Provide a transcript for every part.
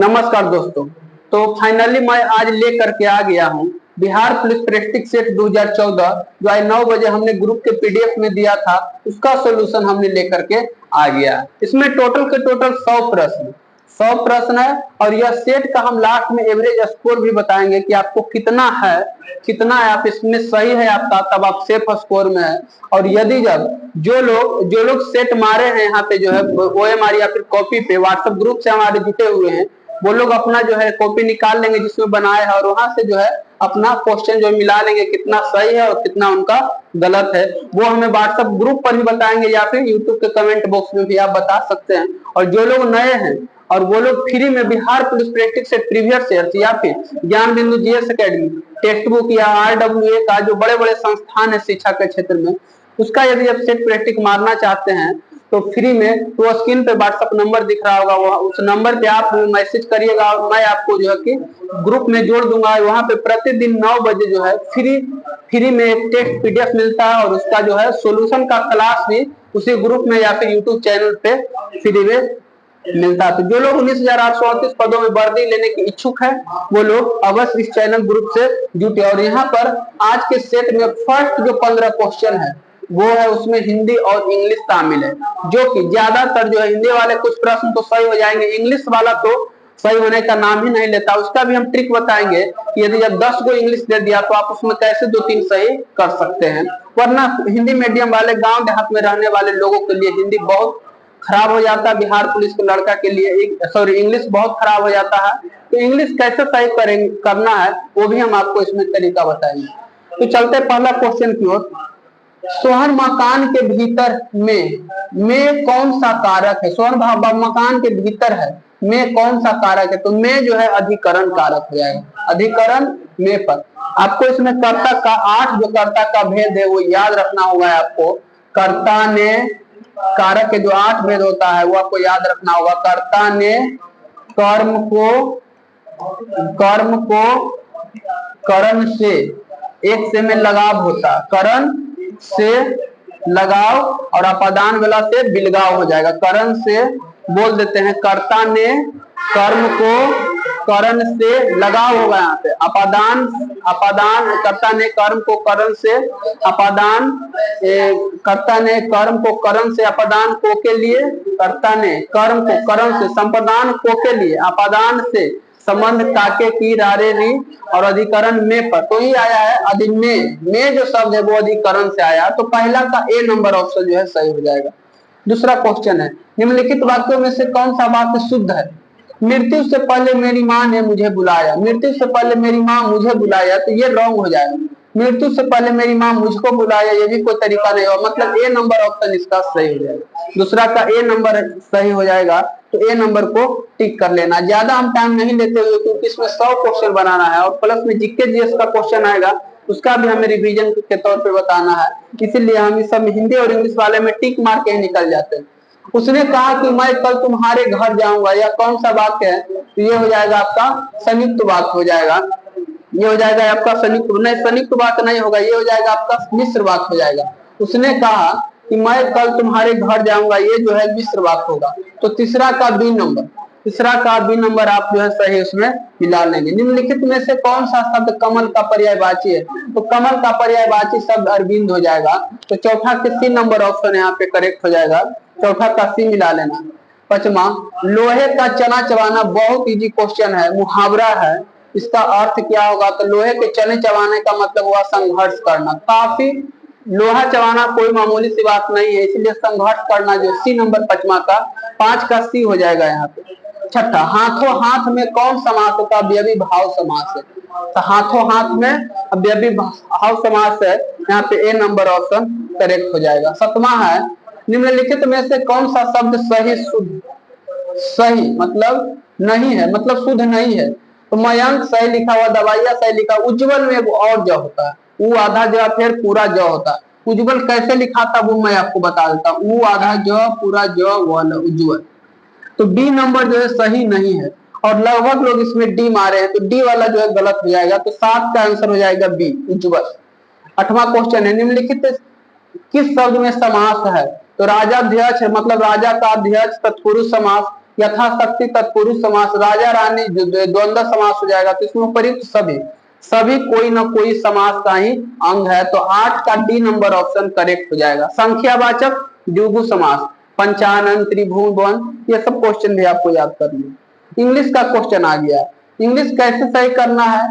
नमस्कार दोस्तों। तो फाइनली मैं आज लेकर के आ गया हूँ बिहार पुलिस प्रेस्टिज सेट 2014 जो आज 9 बजे हमने ग्रुप के पीडीएफ में दिया था, उसका सॉल्यूशन हमने लेकर के आ गया। इसमें टोटल के टोटल 100 प्रश्न है और यह सेट का हम लास्ट में एवरेज स्कोर भी बताएंगे कि आपको कितना है आप इसमें सही है आपका, तब आप सेफ स्कोर में है। और यदि जब जो लोग सेट मारे हैं यहाँ पे जो है OMR या फिर कॉपी पे व्हाट्सएप ग्रुप से हमारे जुटे हुए हैं, वो लोग अपना जो है कॉपी निकाल लेंगे जिसमें बनाए है और वहां से जो है अपना क्वेश्चन जो मिला लेंगे कितना सही है और कितना उनका गलत है, वो हमें व्हाट्सएप ग्रुप पर ही बताएंगे या फिर यूट्यूब के कमेंट बॉक्स में भी आप बता सकते हैं। और जो लोग नए हैं और वो लोग फ्री में बिहार पुलिस प्रेस्टिज से प्रीवियस ईयर या फिर ज्ञान बिंदु GS अकेडमी टेक्स्ट बुक या RWA का जो बड़े बड़े संस्थान है शिक्षा के क्षेत्र में, उसका यदि आप सेट प्रैक्टिस मारना चाहते हैं तो फ्री में तो स्क्रीन पे व्हाट्सएप नंबर दिख रहा होगा, उस नंबर पे आप मैसेज करिएगा और मैं आपको जो है कि ग्रुप में जोड़ दूंगा। वहां पे प्रतिदिन 9 बजे जो है फ्री में एक टेक्स्ट PDF मिलता है और उसका जो है सॉल्यूशन का क्लास भी उसी ग्रुप में या फिर यूट्यूब चैनल पे फ्री में मिलता है। तो जो लोग 19,838 पदों में वर्दी लेने के इच्छुक है वो लोग अवश्य इस चैनल ग्रुप से जुटे। और यहाँ पर आज के सेट में फर्स्ट जो 15 क्वेश्चन है वो है उसमें हिंदी और इंग्लिश शामिल है, जो कि ज्यादातर जो है हिंदी वाले कुछ प्रश्न तो सही हो जाएंगे, इंग्लिश वाला तो सही होने का नाम ही नहीं लेता। उसका भी हम ट्रिक बताएंगे कि यदि जब 10 को इंग्लिश दे दिया तो आप उसमें कैसे 2-3 सही कर सकते हैं। वरना हिंदी मीडियम वाले गांव देहात में रहने वाले लोगों के लिए हिंदी बहुत खराब हो जाता है, बिहार पुलिस के लड़का के लिए इंग्लिश बहुत खराब हो जाता है। तो इंग्लिश कैसे सही करना है वो भी हम आपको इसमें तरीका बताएंगे। तो चलते पहला क्वेश्चन की ओर। सोहन मकान के भीतर में कौन सा कारक है? सोहन मकान के भीतर है, में कौन सा कारक है? तो में जो है अधिकरण कारक हो जाएगा, अधिकरण में पर। आपको इसमें कर्ता का 8 जो कर्ता का भेद है वो याद रखना होगा आपको। कर्ता ने कारक के जो 8 भेद होता है वो आपको याद रखना होगा। कर्ता ने कर्म को करण से, एक से में लगाव होता, करण से लगाव और अपादान वाला से बिलगाव हो जाएगा। करण से बोल देते हैं कर्ता ने कर्म को करण से लगाव होगा, यहाँ पे अपादान कर्ता ने कर्म को करण से अपादान, कर्ता ने कर्म को करण से अपादान को के लिए, कर्ता ने कर्म को करण से संपादान को के लिए, अपादान से संबंध काके की रारे री और अधिकरण में पर। तो ये आया है अधिमेय में जो शब्द है वो अधिकरण से आया, तो पहला का A नंबर ऑप्शन जो है सही हो जाएगा। दूसरा क्वेश्चन है निम्नलिखित वाक्यों में से कौन सा वाक्य शुद्ध है? मृत्यु से पहले मेरी माँ ने मुझे बुलाया, मृत्यु से पहले मेरी माँ मुझे बुलाया, तो ये रॉन्ग हो जाएगा। मृत्यु से पहले मेरी माँ मुझको बुलाया ये भी कोई तरीका नहीं होगा, मतलब A नंबर ऑप्शन इसका सही हो जाएगा। दूसरा का A नंबर सही हो जाएगा, तो A नंबर को टिक कर लेना। ज्यादा हम टाइम नहीं लेते हुए क्योंकि इसमें 100 क्वेश्चन बनाना है और प्लस में GK GS का क्वेश्चन आएगा, उसका भी हमें रिवीजन के तौर पे बताना है, इसीलिए हम इस सब हिंदी और इंग्लिश वाले में टिक मार के ही निकल जाते हैं। उसने कहा कि मैं कल तुम्हारे घर जाऊंगा, यह कौन सा वाक्य है? तो ये हो जाएगा आपका संयुक्त वाक्य हो जाएगा, ये हो जाएगा आपका संयुक्त वाक्य नहीं होगा, ये हो जाएगा आपका मिश्र वाक्य हो जाएगा। उसने कहा कि मैं कल तुम्हारे घर जाऊंगा, ये जो है मिश्र वाक्य होगा। तो तीसरा का B नंबर आप जो है सही उसमें मिला लेंगे। निम्नलिखित में से कौन सा शब्द कमल का पर्यायवाची है? तो कमल का पर्यायवाची शब्द अरविंद हो जाएगा, तो चौथा के C नंबर ऑप्शन यहाँ पे करेक्ट हो जाएगा, चौथा का C मिला लेना। पांचवा, लोहे का चना चबाना बहुत इजी क्वेश्चन है, मुहावरा है, इसका अर्थ क्या होगा? तो लोहे के चने चबाने का मतलब हुआ संघर्ष करना। काफी लोहा चबाना कोई मामूली सी बात नहीं है, इसलिए संघर्ष करना जो C नंबर पांचवा का 5 का C हो जाएगा यहाँ पे। छठा, हाथों हाथ में कौन समास होता? अवयवी भाव समास है, तो हाथों हाथ में अवयवी भाव समास है, यहाँ पे A नंबर ऑप्शन करेक्ट हो जाएगा। सातवां है निम्नलिखित में से कौन सा शब्द सही मतलब नहीं है, मतलब शुद्ध नहीं है? तो मयंक सही लिखा हुआ, दवाइया सही लिखा, उज्जवल में वो और ज होता है, वो आधा ज फिर पूरा ज होता है। उज्जवल कैसे लिखा था वो मैं आपको बता देता हूँ, वो आधा ज पूरा ज वाला उज्जवल। तो D नंबर जो है सही नहीं है और लगभग लोग इसमें D मारे हैं, तो D वाला जो है गलत हो जाएगा, तो 7 का आंसर हो जाएगा B उज्जवल। 8वां क्वेश्चन है निम्नलिखित किस शब्द में समास है? तो राजाध्यक्ष मतलब राजा का अध्यक्ष तत्पुरुष समास, यथाशक्ति तत्पुरुष समास, राजा रानी द्वंद्व समास हो जाएगा। तो इसमें प्रयुक्त सभी, सभी कोई ना कोई समास का ही अंग है। तो 8 का डी नंबर ऑप्शन करेक्ट हो जाएगा। संख्यावाचक द्विगु समास, पंचानन, त्रिभुवन, ये सब क्वेश्चन भी आपको याद करना। इंग्लिश का क्वेश्चन आ गया। इंग्लिश कैसे सही करना है?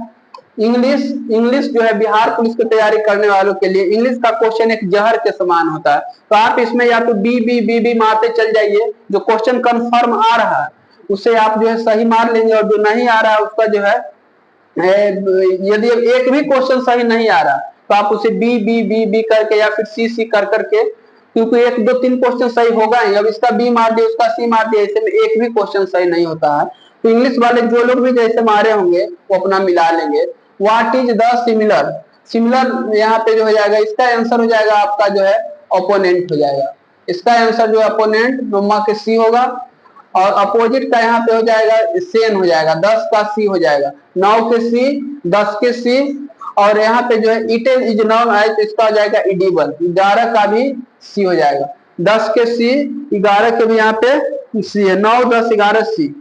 इंग्लिश जो है बिहार पुलिस की तैयारी करने वालों के लिए इंग्लिश का क्वेश्चन एक जहर के समान होता है। तो आप इसमें या तो बी बी बी बी मारते चल जाइए, जो क्वेश्चन कंफर्म आ रहा है उसे आप जो है सही मार लेंगे, और जो नहीं आ रहा है उसका जो है यदि एक भी क्वेश्चन सही नहीं आ रहा तो आप उसे बी बी बी बी करके या फिर सी सी कर करके, क्योंकि 1 2 3 क्वेश्चन सही होगा ही। अब इसका बी मार दिया, उसका सी मार दिया, ऐसे में एक भी क्वेश्चन सही नहीं होता है। तो इंग्लिश वाले जो लोग भी जैसे मारे होंगे वो अपना मिला लेंगे। What is the similar, similar यहाँ पे जो हो जाएगा, इसका आंसर हो जाएगा आपका जो है ओपोनेंट हो जाएगा। इसका आंसर जो है ओपोनेंट नोमा के सी होगा, और अपोजिट का यहाँ पे हो जाएगा सेन हो जाएगा, 10 का सी हो जाएगा, 9 के सी, 10 के सी, और यहाँ पे जो है इट इज नाउन है तो इसका हो जाएगा इडिबल, 11 का भी सी हो जाएगा, 10 के सी, 11 के भी यहाँ पे सी है, 9 10 11 सी,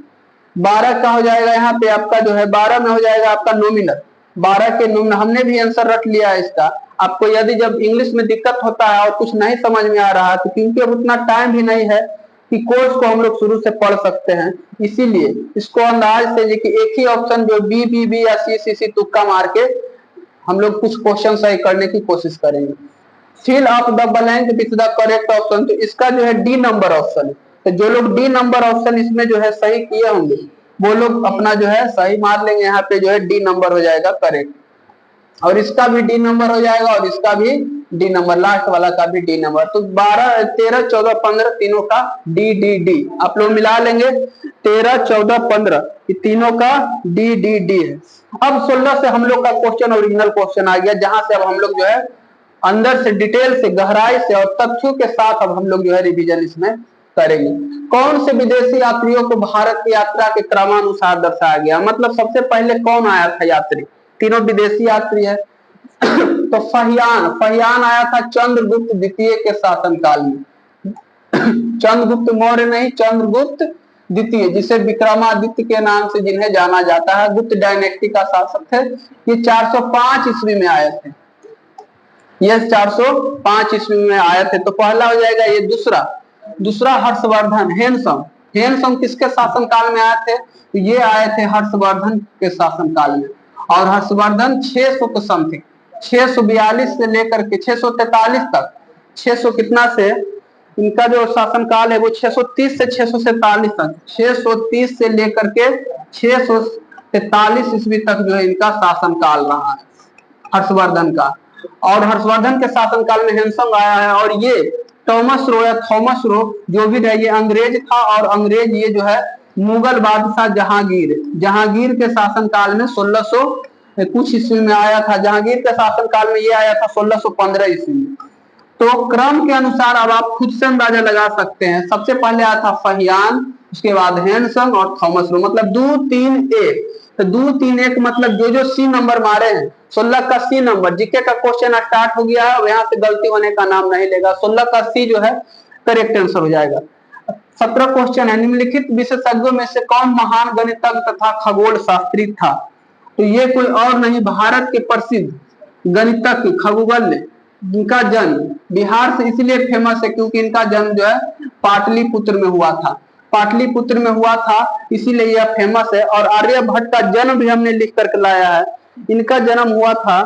12 का हो जाएगा यहाँ पे आपका जो है 12 में हो जाएगा आपका नॉमिनल, 12 के नॉमिनल। हमने भी आंसर रख लिया है इसका। आपको यदि जब इंग्लिश में दिक्कत होता है और कुछ नहीं समझ में आ रहा है तो क्योंकि अब उतना टाइम भी नहीं है कि कोर्स को हम लोग शुरू से पढ़ सकते हैं, इसीलिए इसको अंदाज से कि एक ही ऑप्शन जो बी बी बी या सी सी सी तुक्का मार के हम लोग कुछ क्वेश्चन सही करने की कोशिश करेंगे। Fill up the blank with the correct option, तो इसका जो है डी नंबर ऑप्शन है। तो जो लोग डी नंबर ऑप्शन इसमें जो है सही किए होंगे वो लोग अपना जो है सही मार लेंगे, यहाँ पे जो है डी नंबर हो जाएगा करेक्ट, और इसका भी डी नंबर हो जाएगा, और इसका भी डी नंबर, लास्ट वाला का भी डी नंबर। तो 12 13 14 15 तीनों का डी डी डी आप लोग मिला लेंगे, 13 14 15 ये तीनों का डी डी डी है। अब 16 से हम लोग का क्वेश्चन ओरिजिनल क्वेश्चन आ गया, जहां से अब हम लोग जो है अंदर से डिटेल से गहराई से और तथ्यों के साथ अब हम लोग जो है रिवीजन इसमें करेंगे। कौन से विदेशी यात्रियों को भारत की यात्रा के क्रमानुसार दर्शाया गया, मतलब सबसे पहले कौन आया था यात्री, तीनों विदेशी यात्री है। तो फहियान आया था चंद्रगुप्त द्वितीय के शासनकाल में, चंद्रगुप्त मौर्य नहीं, चंद्रगुप्त द्वितीय, जिसे विक्रमादित्य के नाम से जिन्हें जाना जाता है, गुप्त डायनेस्टी का शासक थे। ये 405 ईस्वी में आए थे, ये 405 ईस्वी में आए थे। तो पहला हो जाएगा ये। दूसरा हर्षवर्धन, हेनसम किसके शासनकाल में आए थे, तो ये आए थे हर्षवर्धन के शासनकाल में, और हर्षवर्धन 600 के समथिंग, 642 से लेकर के 643 तक, 600 कितना से इनका जो शासनकाल है वो 630 से 647 तक, 630 से लेकर के 643 ईस्वी तक जो है इनका शासनकाल रहा है हर्षवर्धन का। और हर्षवर्धन के शासनकाल में हेनसम आया है, और ये थॉमस रो जो भी है ये अंग्रेज था, और अंग्रेज ये जो है मुगल बादशाह जहांगीर के शासनकाल में 1600 कुछ ईस्वी में आया था। जहांगीर के शासनकाल में ये आया था 1615 ईस्वी में। तो क्रम के अनुसार अब आप खुद से अंदाजा लगा सकते हैं। सबसे पहले आया था फहियान, उसके बाद हेनसम और थॉमस रो, मतलब 2 3 1। तो 2 3 1 मतलब जो सी नंबर मारे हैं, 16 का सी नंबर, जीके का क्वेश्चन स्टार्ट हो गया है, यहाँ से गलती होने का नाम नहीं लेगा। 16 का सी जो है करेक्ट आंसर हो जाएगा। 17 क्वेश्चन है, निम्नलिखित विशेषज्ञों में से कौन महान गणितज्ञ तथा खगोल शास्त्री था, तो ये कोई और नहीं, भारत के प्रसिद्ध गणितज्ञ खगोलज्ञ, इनका जन्म बिहार से इसलिए फेमस है क्योंकि इनका जन्म जो है पाटलिपुत्र में हुआ था, पाटलिपुत्र में हुआ था इसीलिए यह फेमस है। और आर्यभट्ट का जन्म भी हमने लिख करके लाया है, इनका जन्म हुआ था,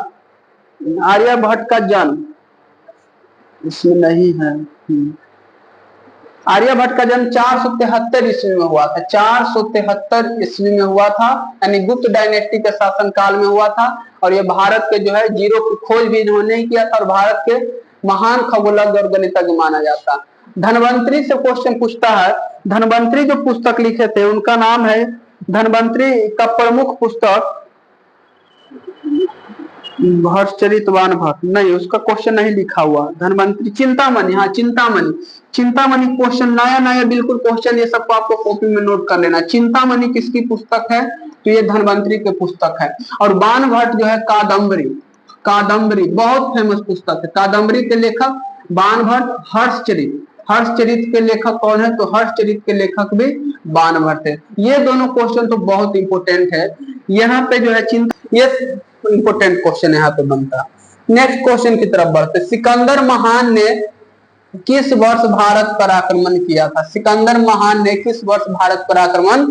आर्यभट्ट का जन्म इसमें नहीं है, आर्यभट्ट का जन्म 473 ईस्वी में हुआ था, 473 ईस्वी में हुआ था, यानी गुप्त डायनेस्टी के शासनकाल में हुआ था। और ये भारत के जो है जीरो की खोज भी इन्होंने ही किया था, और भारत के महान खगोलज्ञ और गणितज्ञ माना जाता है। धनवंतरी से क्वेश्चन पूछता है, धनवंतरी जो पुस्तक लिखे थे उनका नाम है, धनवंतरी का प्रमुख पुस्तक हर्षचरितवान भट्ट नहीं, उसका क्वेश्चन नहीं लिखा हुआ। धनवंतरी चिंतामणि, हाँ चिंतामणि क्वेश्चन नया बिल्कुल क्वेश्चन, ये सबको आपको कॉपी में नोट कर लेना। चिंतामणि किसकी पुस्तक है, तो ये धनवंतरी की पुस्तक है। और बाणभट्ट जो है कादम्बरी बहुत फेमस पुस्तक है, कादम्बरी के लेखक बाणभट्ट हर्षचरित, हर्षचरित के लेखक कौन है? तो हर्षचरित के लेखक भी बाणभट्ट थे। ये दोनों क्वेश्चन तो बहुत इंपोर्टेंट है, यहाँ पे जो है चिंता, ये इंपोर्टेंट क्वेश्चन यहाँ पे बनता है। नेक्स्ट क्वेश्चन की तरफ बढ़ते। सिकंदर महान ने किस वर्ष भारत पर आक्रमण किया था? सिकंदर महान ने किस वर्ष भारत पर आक्रमण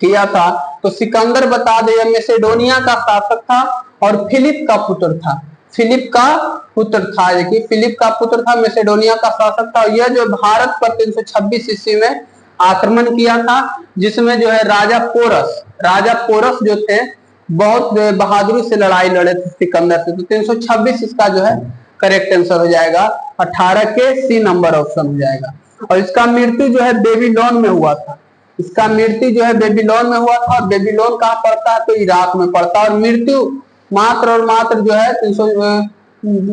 किया था? तो सिकंदर बता दें मैसेडोनिया का शासक था और फिलिप का पुत्र था। फिलिप का पुत्र था, देखिए फिलिप का पुत्र था, मैसेडोनिया का शासक था। यह जो भारत पर 326 ईस्वी में आक्रमण किया था, जिसमें जो है राजा पोरस जो थे बहुत बहादुरी से लड़ाई लड़े थे सिकंदर से। तो 326 इसका जो है करेक्ट आंसर हो जाएगा, 18 के सी नंबर ऑप्शन हो जाएगा। और इसका मृत्यु जो है बेबीलोन में हुआ था। इसका मृत्यु जो है बेबीलोन में हुआ था। और बेबीलोन कहाँ पड़ता है? तो इराक में पड़ता है। और मृत्यु मात्र और मात्र जो है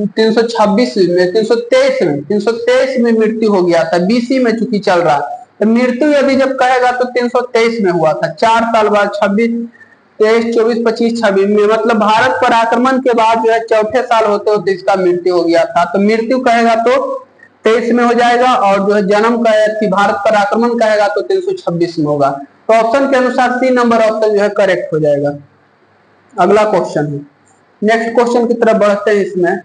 323 में मृत्यु हो गया था, बीसी में चूंकि चल रहा है। तो मृत्यु यदि जब कहेगा तो 323 में हुआ था, 4 साल बाद 26, 23, 24, 25, 26 में, मतलब भारत पर आक्रमण के बाद जो है चौथे साल होते होते इसका मृत्यु हो गया था। तो मृत्यु कहेगा तो 23 में हो जाएगा, और जो है जन्म का भारत पर आक्रमण कहेगा तो 326 में होगा। तो ऑप्शन के अनुसार सी नंबर ऑप्शन जो है करेक्ट हो जाएगा। अगला क्वेश्चन है, नेक्स्ट क्वेश्चन की तरफ बढ़ते हैं। इसमें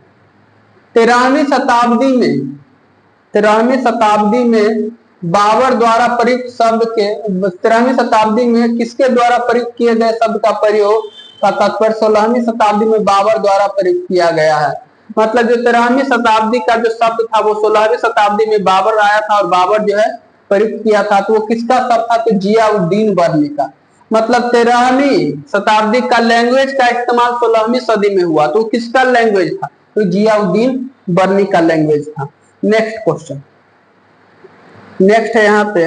13वीं शताब्दी में बाबर द्वारा प्रयुक्त शब्द के 13वीं शताब्दी में किसके द्वारा प्रयुक्त किए गए शब्द का प्रयोग का तात्पर्य 16वीं शताब्दी में बाबर द्वारा प्रयुक्त किया गया है। मतलब जो 13वीं शताब्दी का जो शब्द था वो 16वीं शताब्दी में बाबर आया था और बाबर जो है प्रयुक्त किया था। तो वो किसका शब्द था? तो जियाउद्दीन बर्नी का। मतलब 13वीं शताब्दी का लैंग्वेज का इस्तेमाल 16वीं सदी में हुआ। तो किसका लैंग्वेज था? तो जियाउद्दीन बर्नी का लैंग्वेज था। नेक्स्ट क्वेश्चन, नेक्स्ट है यहाँ पे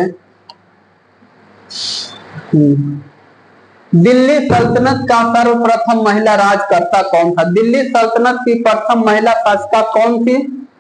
दिल्ली सल्तनत का सर्वप्रथम महिला राजकर्ता कौन था? दिल्ली सल्तनत की प्रथम महिला शासिका कौन थी?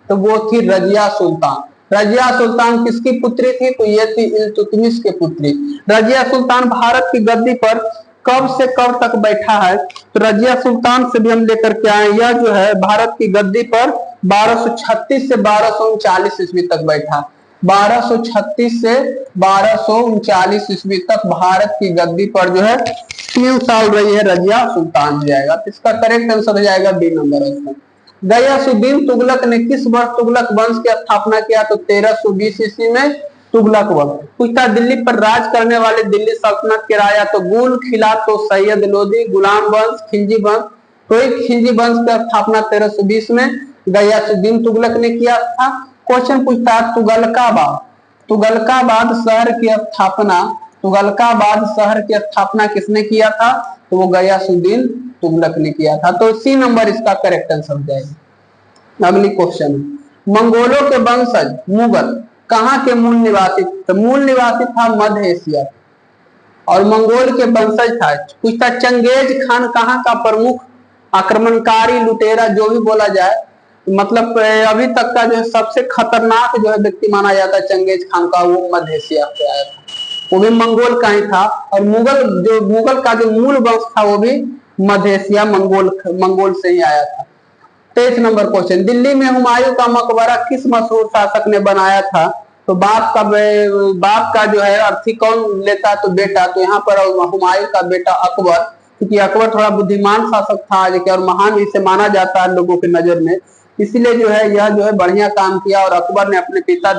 तो वो थी रजिया सुल्तान। रजिया सुल्तान किसकी पुत्री थी? तो ये थी इल्तुतमिश के पुत्री। रजिया सुल्तान भारत की गद्दी पर कब से कब तक बैठा है? तो रजिया सुल्तान से भी हम लेकर के आए। यह जो है भारत की गद्दी पर 1236 से 1239 ईस्वी तक बैठा। 1236 से 1239 ईस्वी तक भारत की गद्दी पर जो है 3 साल रही है रजिया सुल्तान हो जाएगा। तो इसका करेक्ट आंसर हो जाएगा B number option. Ghiyasuddin Tughlaq ने किस वर्ष तुगलक वंश की स्थापना किया? तो 1320 ईस्वी में तुगलक वंश। पूछता दिल्ली पर राज करने वाले दिल्ली सल्तनत के राजा तो गुल, खिला, तो सैयद लोदी, गुलाम वंश, खिलजी वंश। तो खिलजी वंश की स्थापना 1320 में गयासुद्दीन तुगलक ने किया था। क्वेश्चन पूछता है तुगलकाबाद शहर की स्थापना किसने किया था? तो वो गयासुद्दीन तुगलक ने किया था। तो सी नंबर इसका करेक्ट आंसर हो जाएगा। अगली क्वेश्चन, मंगोलों के वंशज मुगल कहाँ के मूल निवासी? तो मूल निवासी था मध्य एशिया और मंगोल के वंशज था। पूछता चंगेज खान कहाँ का प्रमुख आक्रमणकारी लुटेरा जो भी बोला जाए, मतलब अभी तक का जो सबसे खतरनाक जो है व्यक्ति माना जाता है चंगेज खान का, वो मध्य एशिया से आया था, वो भी मंगोल का ही था। और मुगल का जो मूल वंश था वो भी मध्य एशिया मंगोल से ही आया था। 23 नंबर क्वेश्चन, दिल्ली में हुमायूं का मकबरा किस मशहूर शासक ने बनाया था? तो बाप का जो है अर्थी कौन लेता? तो बेटा। तो यहाँ पर हुमायूं का बेटा अकबर, क्योंकि अकबर थोड़ा बुद्धिमान शासक था और महान इसे माना जाता है लोगों की नजर में, इसलिए जो है यह जो है बढ़िया काम किया और अकबर ने अपने पिता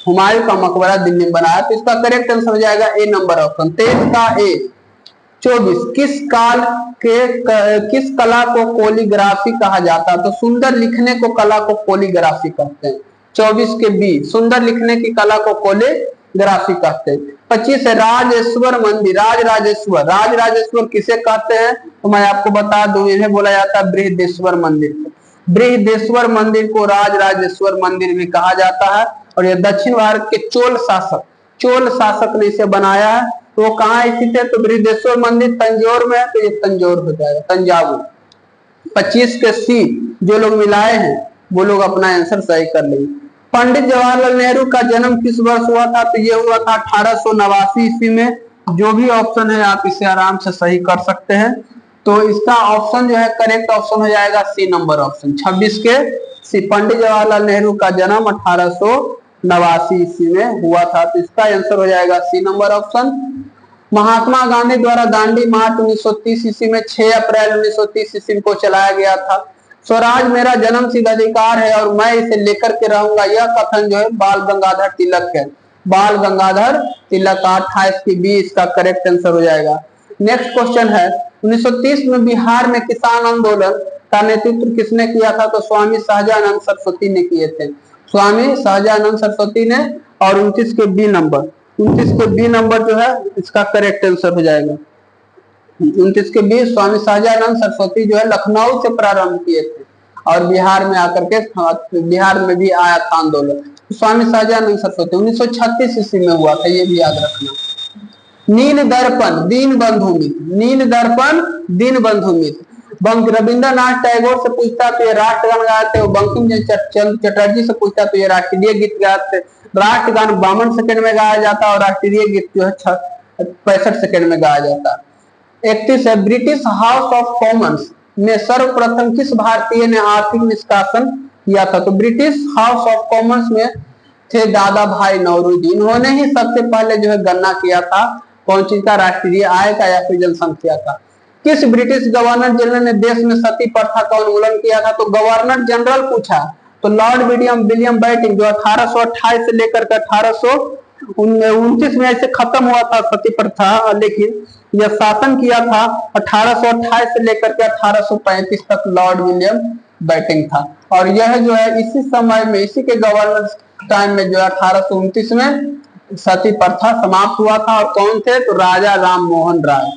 हुमायूं का मकबरा दिल्ली में बनाया। तो इसका करेक्ट आंसर हो जाएगा ए नंबर ऑप्शन। 23 का ए। 24 किस कला को कोलीग्राफी कहा जाता है? तो सुंदर लिखने को कला को कोलीग्राफी कहते हैं। 24 के बी, सुंदर लिखने की कला को कोलीग्राफी कहते हैं। 25 है राजेश्वर मंदिर। राजराजेश्वर किसे कहते हैं? तो मैं आपको बता दूं, इन्हें बोला जाता है बृहदेश्वर मंदिर। बृहदेश्वर मंदिर को राजराजेश्वर मंदिर भी कहा जाता है। और यह दक्षिण भारत के चोल शासक ने इसे बनाया है। तो वो कहाँ स्थित है? तो बृहदेश्वर मंदिर तंजौर में है, तो ये तंजौर हो जाएगा, तंजावुर। 25 के सी जो लोग मिलाए हैं वो लोग अपना आंसर सही कर लेंगे। पंडित जवाहरलाल नेहरू का जन्म किस वर्ष हुआ था? तो ये हुआ था 1889 ईस्वी में। जो भी ऑप्शन है आप इसे आराम से सही कर सकते हैं। तो इसका ऑप्शन जो है करेक्ट ऑप्शन हो जाएगा सी नंबर ऑप्शन। 26 के सी, पंडित जवाहरलाल नेहरू का जन्म ईस्वी में हुआ था। तो इसका आंसर हो जाएगा सी नंबर ऑप्शन। महात्मा गांधी द्वारा दांडी मार्च 1930 ईस्वी में 6 अप्रैल 1930 ईस्वी को चलाया गया था। स्वराज मेरा जन्मसिद्ध अधिकार है और मैं इसे लेकर के रहूंगा, यह कथन जो है बाल गंगाधर तिलक है। बाल गंगाधर तिलक 28 की बी इसका करेक्ट आंसर हो जाएगा। नेक्स्ट क्वेश्चन है 1930 में बिहार में किसान आंदोलन का नेतृत्व किसने किया था? तो स्वामी सहजानंद सरस्वती ने किए थे। स्वामी सहजानंद सरस्वती ने। और 29 के बी नंबर जो है इसका करेक्ट आंसर हो जाएगा। 29 के बी स्वामी सहजानंद सरस्वती जो है लखनऊ से प्रारंभ किए थे और बिहार में आकर के बिहार में भी आया था आंदोलन। स्वामी सहजानंद सरस्वती 1936 ईस्वी में हुआ था, ये भी याद रखना। नील दर्पण दीन बंधु मित्र, नील दर्पण दीन बंधु मित्र रविंद्रनाथ टैगोर से पूछता तो ये राष्ट्रगान गाते, बंकिम चंद्र चटर्जी से पूछता तो ये राष्ट्रीय गीत गाते। राष्ट्रगान 52 सेकंड में गाया जाता और राष्ट्रीय गीत जो है 65 सेकंड में गाया जाता। 31 है ब्रिटिश हाउस ऑफ कॉमन्स में सर्वप्रथम किस भारतीय ने आर्थिक निष्कासन किया था? तो ब्रिटिश हाउस ऑफ कॉमन्स में थे दादा भाई नौरोजी। इन्होंने ही सबसे पहले जो है गणना किया था कौन चीज का? राष्ट्रीय आय का या फिर जनसंख्या का। किस ब्रिटिश गवर्नर जनरल ने देश में सती प्रथा का उन्मूलन किया था? तो गवर्नर जनरल पूछा तो लॉर्ड विलियम बेंटिंक जो 1828 से लेकर के 1829 में ऐसे खत्म हुआ था सती प्रथा, लेकिन यह शासन किया था 1828 से लेकर के 1835 तक लॉर्ड विलियम बेंटिंक था। और यह जो है इसी समय में इसी के गवर्नर टाइम में जो है 1829 में सती प्रथा समाप्त हुआ था। और कौन थे? तो राजा राम मोहन राय।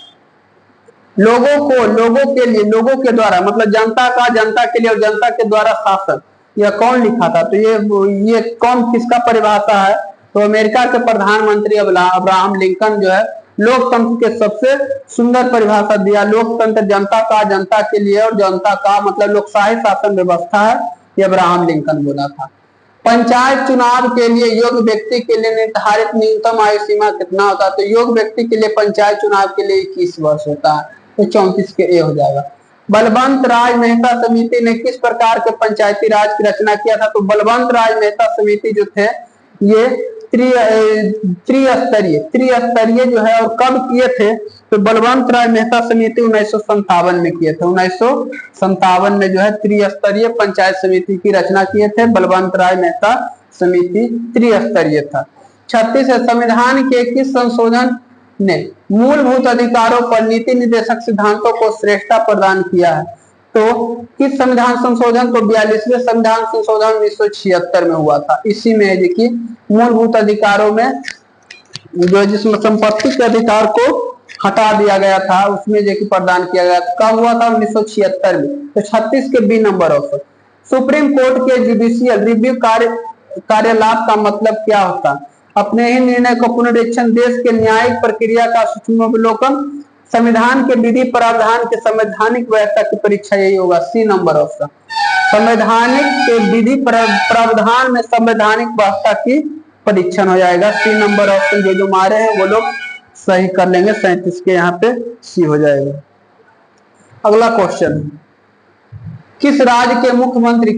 लोगों के द्वारा मतलब जनता का जनता के लिए और जनता के द्वारा शासन, यह कौन लिखा था? तो ये कौन किसका परिभाषा है? तो अमेरिका के प्रधानमंत्री अब्राहम लिंकन जो है लोकतंत्र के सबसे सुंदर परिभाषा दिया। लोकतंत्र जनता का जनता के लिए और जनता का मतलब लोकशाही शासन व्यवस्था है, ये अब्राहम लिंकन बोला था। पंचायत चुनाव के लिए योग्य व्यक्ति के लिए निर्धारित न्यूनतम आयु सीमा कितना होता है? तो योग्य व्यक्ति के लिए पंचायत चुनाव के लिए 21 वर्ष होता है, तो 34 के ए हो जाएगा। बलवंत राय मेहता समिति ने किस प्रकार के पंचायती राज की रचना किया था? तो बलवंत राय मेहता समिति जो थे ये त्रिस्तरीय जो है और कब किए थे? तो बलवंत राय मेहता समिति 1957 में किए थे। 1957 में जो है त्रिस्तरीय पंचायत समिति की रचना किए थे। बलवंत राय मेहता समिति त्रिस्तरीय था। 36 संविधान के किस संशोधन ने मूलभूत अधिकारों पर नीति निर्देशक सिद्धांतों को श्रेष्ठता प्रदान किया है? तो किस संविधान संशोधन? तो 42वें संविधान संशोधन 1976 में हुआ था। इसी में देखिए मूलभूत अधिकारों में जो जिसमें संपत्ति के अधिकार को हटा दिया गया था उसमें जो प्रदान किया गया था। कब हुआ था? 1976 में। तो 36 के B number option. Supreme court के जुडिशियल रिव्यू कार्यलाभ का मतलब क्या होता है? अपने ही निर्णय का पुनरीक्षण, देश के न्यायिक प्रक्रिया का सूक्ष्मावलोकन, संविधान के विधि प्रावधान के संवैधानिक व्यवस्था की परीक्षा, यही होगा सी नंबर ऑप्शन। संवैधानिक के विधि प्रावधान में संवैधानिक व्यवस्था की परीक्षण हो जाएगा, सी नंबर ऑप्शन। जो मारे हैं वो लोग सही कर लेंगे, 37 के यहाँ पे सी हो जाएगा। अगला क्वेश्चन, किसी राज्य के मुख्यमंत्री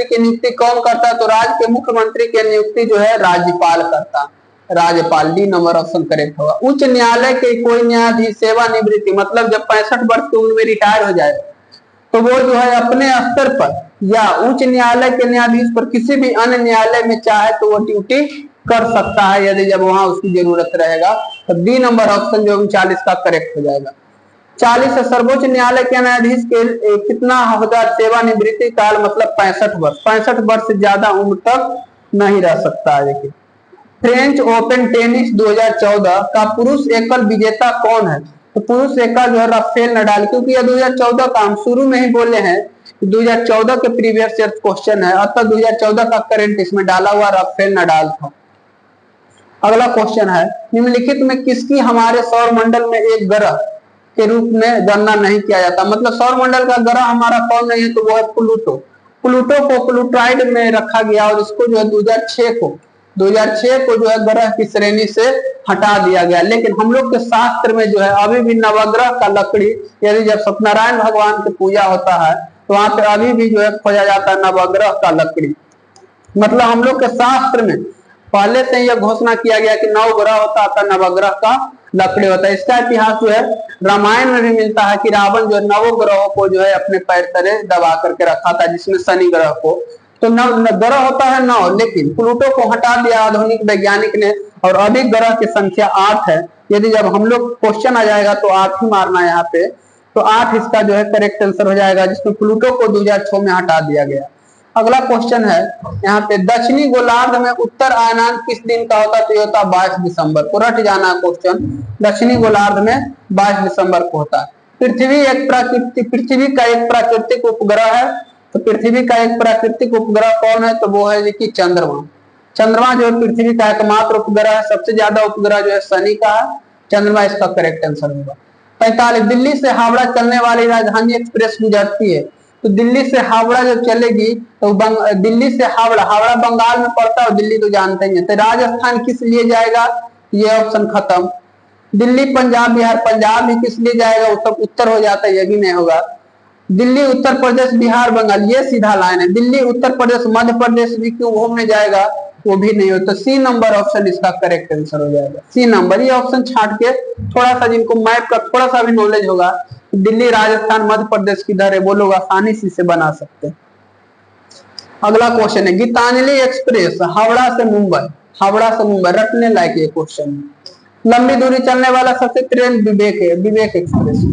की नियुक्ति कौन करता है? तो राज्य के मुख्यमंत्री की नियुक्ति जो है राज्यपाल करता है। राज्यपाल, डी नंबर ऑप्शन करेक्ट होगा। उच्च न्यायालय के कोई न्यायाधीश सेवानिवृत्ति मतलब जब 65 वर्ष की उम्र में रिटायर हो जाए तो वो जो है अपने स्तर पर या उच्च न्यायालय के न्यायाधीश पर किसी भी अन्य न्यायालय में चाहे तो वो ड्यूटी कर सकता है यदि जब वहां उसकी जरूरत रहेगा। तो डी नंबर ऑप्शन जो 39 का करेक्ट हो जाएगा। 40 है सर्वोच्च न्यायालय के न्यायाधीश के कितना होगा सेवानिवृत्ति काल? मतलब 65 वर्ष। 65 वर्ष से ज्यादा उम्र तक नहीं रह सकता है। देखिए फ्रेंच ओपन टेनिस 2014 का पुरुष एकल विजेता कौन है? तो पुरुष एकल जो है राफेल नडाल, क्योंकि यह 2014 का हम शुरू में ही बोले हैं 2014 के प्रीवियस ईयर क्वेश्चन है, अतः 2014 का करंट इसमें डाला हुआ राफेल नडाल था। अगला क्वेश्चन है, निम्नलिखित में किसकी हमारे सौर मंडल में एक ग्रह के रूप में गणना नहीं किया जाता? मतलब सौर मंडल का ग्रह हमारा कौन नहीं है? तो वो है प्लूटो। प्लूटो को प्लूटाइड में रखा गया और इसको जो है 2006 को जो है ग्रह की श्रेणी से हटा दिया गया। लेकिन हम लोग के शास्त्र में जो है अभी भी नवग्रह का लकड़ी, यदि जब सत्यनारायण भगवान की पूजा होता है तो वहां पे अभी भी जो है खोजा जाता है नवग्रह का लकड़ी। मतलब हम लोग के शास्त्र में पहले से यह घोषणा किया गया कि नौ ग्रह होता था, नवग्रह का लकड़ी होता है। इसका इतिहास जो है रामायण में भी मिलता है कि रावण जो है नवो ग्रहों को जो है अपने पैर तले दबा करके रखा था, जिसमें शनि ग्रह को। तो ग्रह होता है 9, लेकिन प्लूटो को हटा दिया आधुनिक वैज्ञानिक ने, और अभी ग्रह की संख्या 8 है। यदि जब हम लोग क्वेश्चन आ जाएगा तो 8 ही मारना है यहाँ पे, तो 8 इसका जो है करेक्ट आंसर हो जाएगा, जिसमें प्लूटो को 2006 में हटा दिया गया। अगला क्वेश्चन है यहाँ पे, दक्षिणी गोलार्ध में उत्तर आयनान किस दिन का होता है? तो ये होता है 22 दिसंबर को। रट जाना क्वेश्चन, दक्षिणी गोलार्ध में 22 दिसंबर को होता है। पृथ्वी का एक प्राकृतिक उपग्रह है, तो पृथ्वी का एक प्राकृतिक उपग्रह कौन है? तो वो है कि चंद्रमा। चंद्रमा जो है पृथ्वी का एकमात्र उपग्रह है। सबसे ज्यादा उपग्रह जो है शनि का है, चंद्रमा इसका करेक्ट आंसर होगा। 45, दिल्ली से हावड़ा चलने वाली राजधानी एक्सप्रेस गुजरती है, तो दिल्ली से हावड़ा जब चलेगी तो दिल्ली से हावड़ा, हावड़ा बंगाल में पड़ता है और दिल्ली तो जानते ही हैं, तो राजस्थान किस लिए जाएगा? ये ऑप्शन खत्म। दिल्ली पंजाब बिहार, पंजाब ही किस लिए जाएगा? उत्तर हो जाता है, ये भी नहीं होगा। दिल्ली उत्तर प्रदेश बिहार बंगाल, ये सीधा लाइन है। दिल्ली उत्तर प्रदेश मध्य प्रदेश भी क्यों घूमने जाएगा? वो भी नहीं हो। तो सी नंबर ऑप्शन इसका करेक्ट आंसर हो जाएगा, सी नंबर। ये ऑप्शन छाट के थोड़ा सा जिनको मैप का थोड़ा सा भी नॉलेज होगा, दिल्ली राजस्थान मध्य प्रदेश किधर है वो लोग आसानी से इसे बना सकते हैं। अगला क्वेश्चन है, गीतांजलि एक्सप्रेस हावड़ा से मुंबई, हावड़ा से मुंबई, रटने लायक ये क्वेश्चन है। लंबी दूरी चलने वाला सबसे ट्रेन विवेक है, विवेक एक्सप्रेस।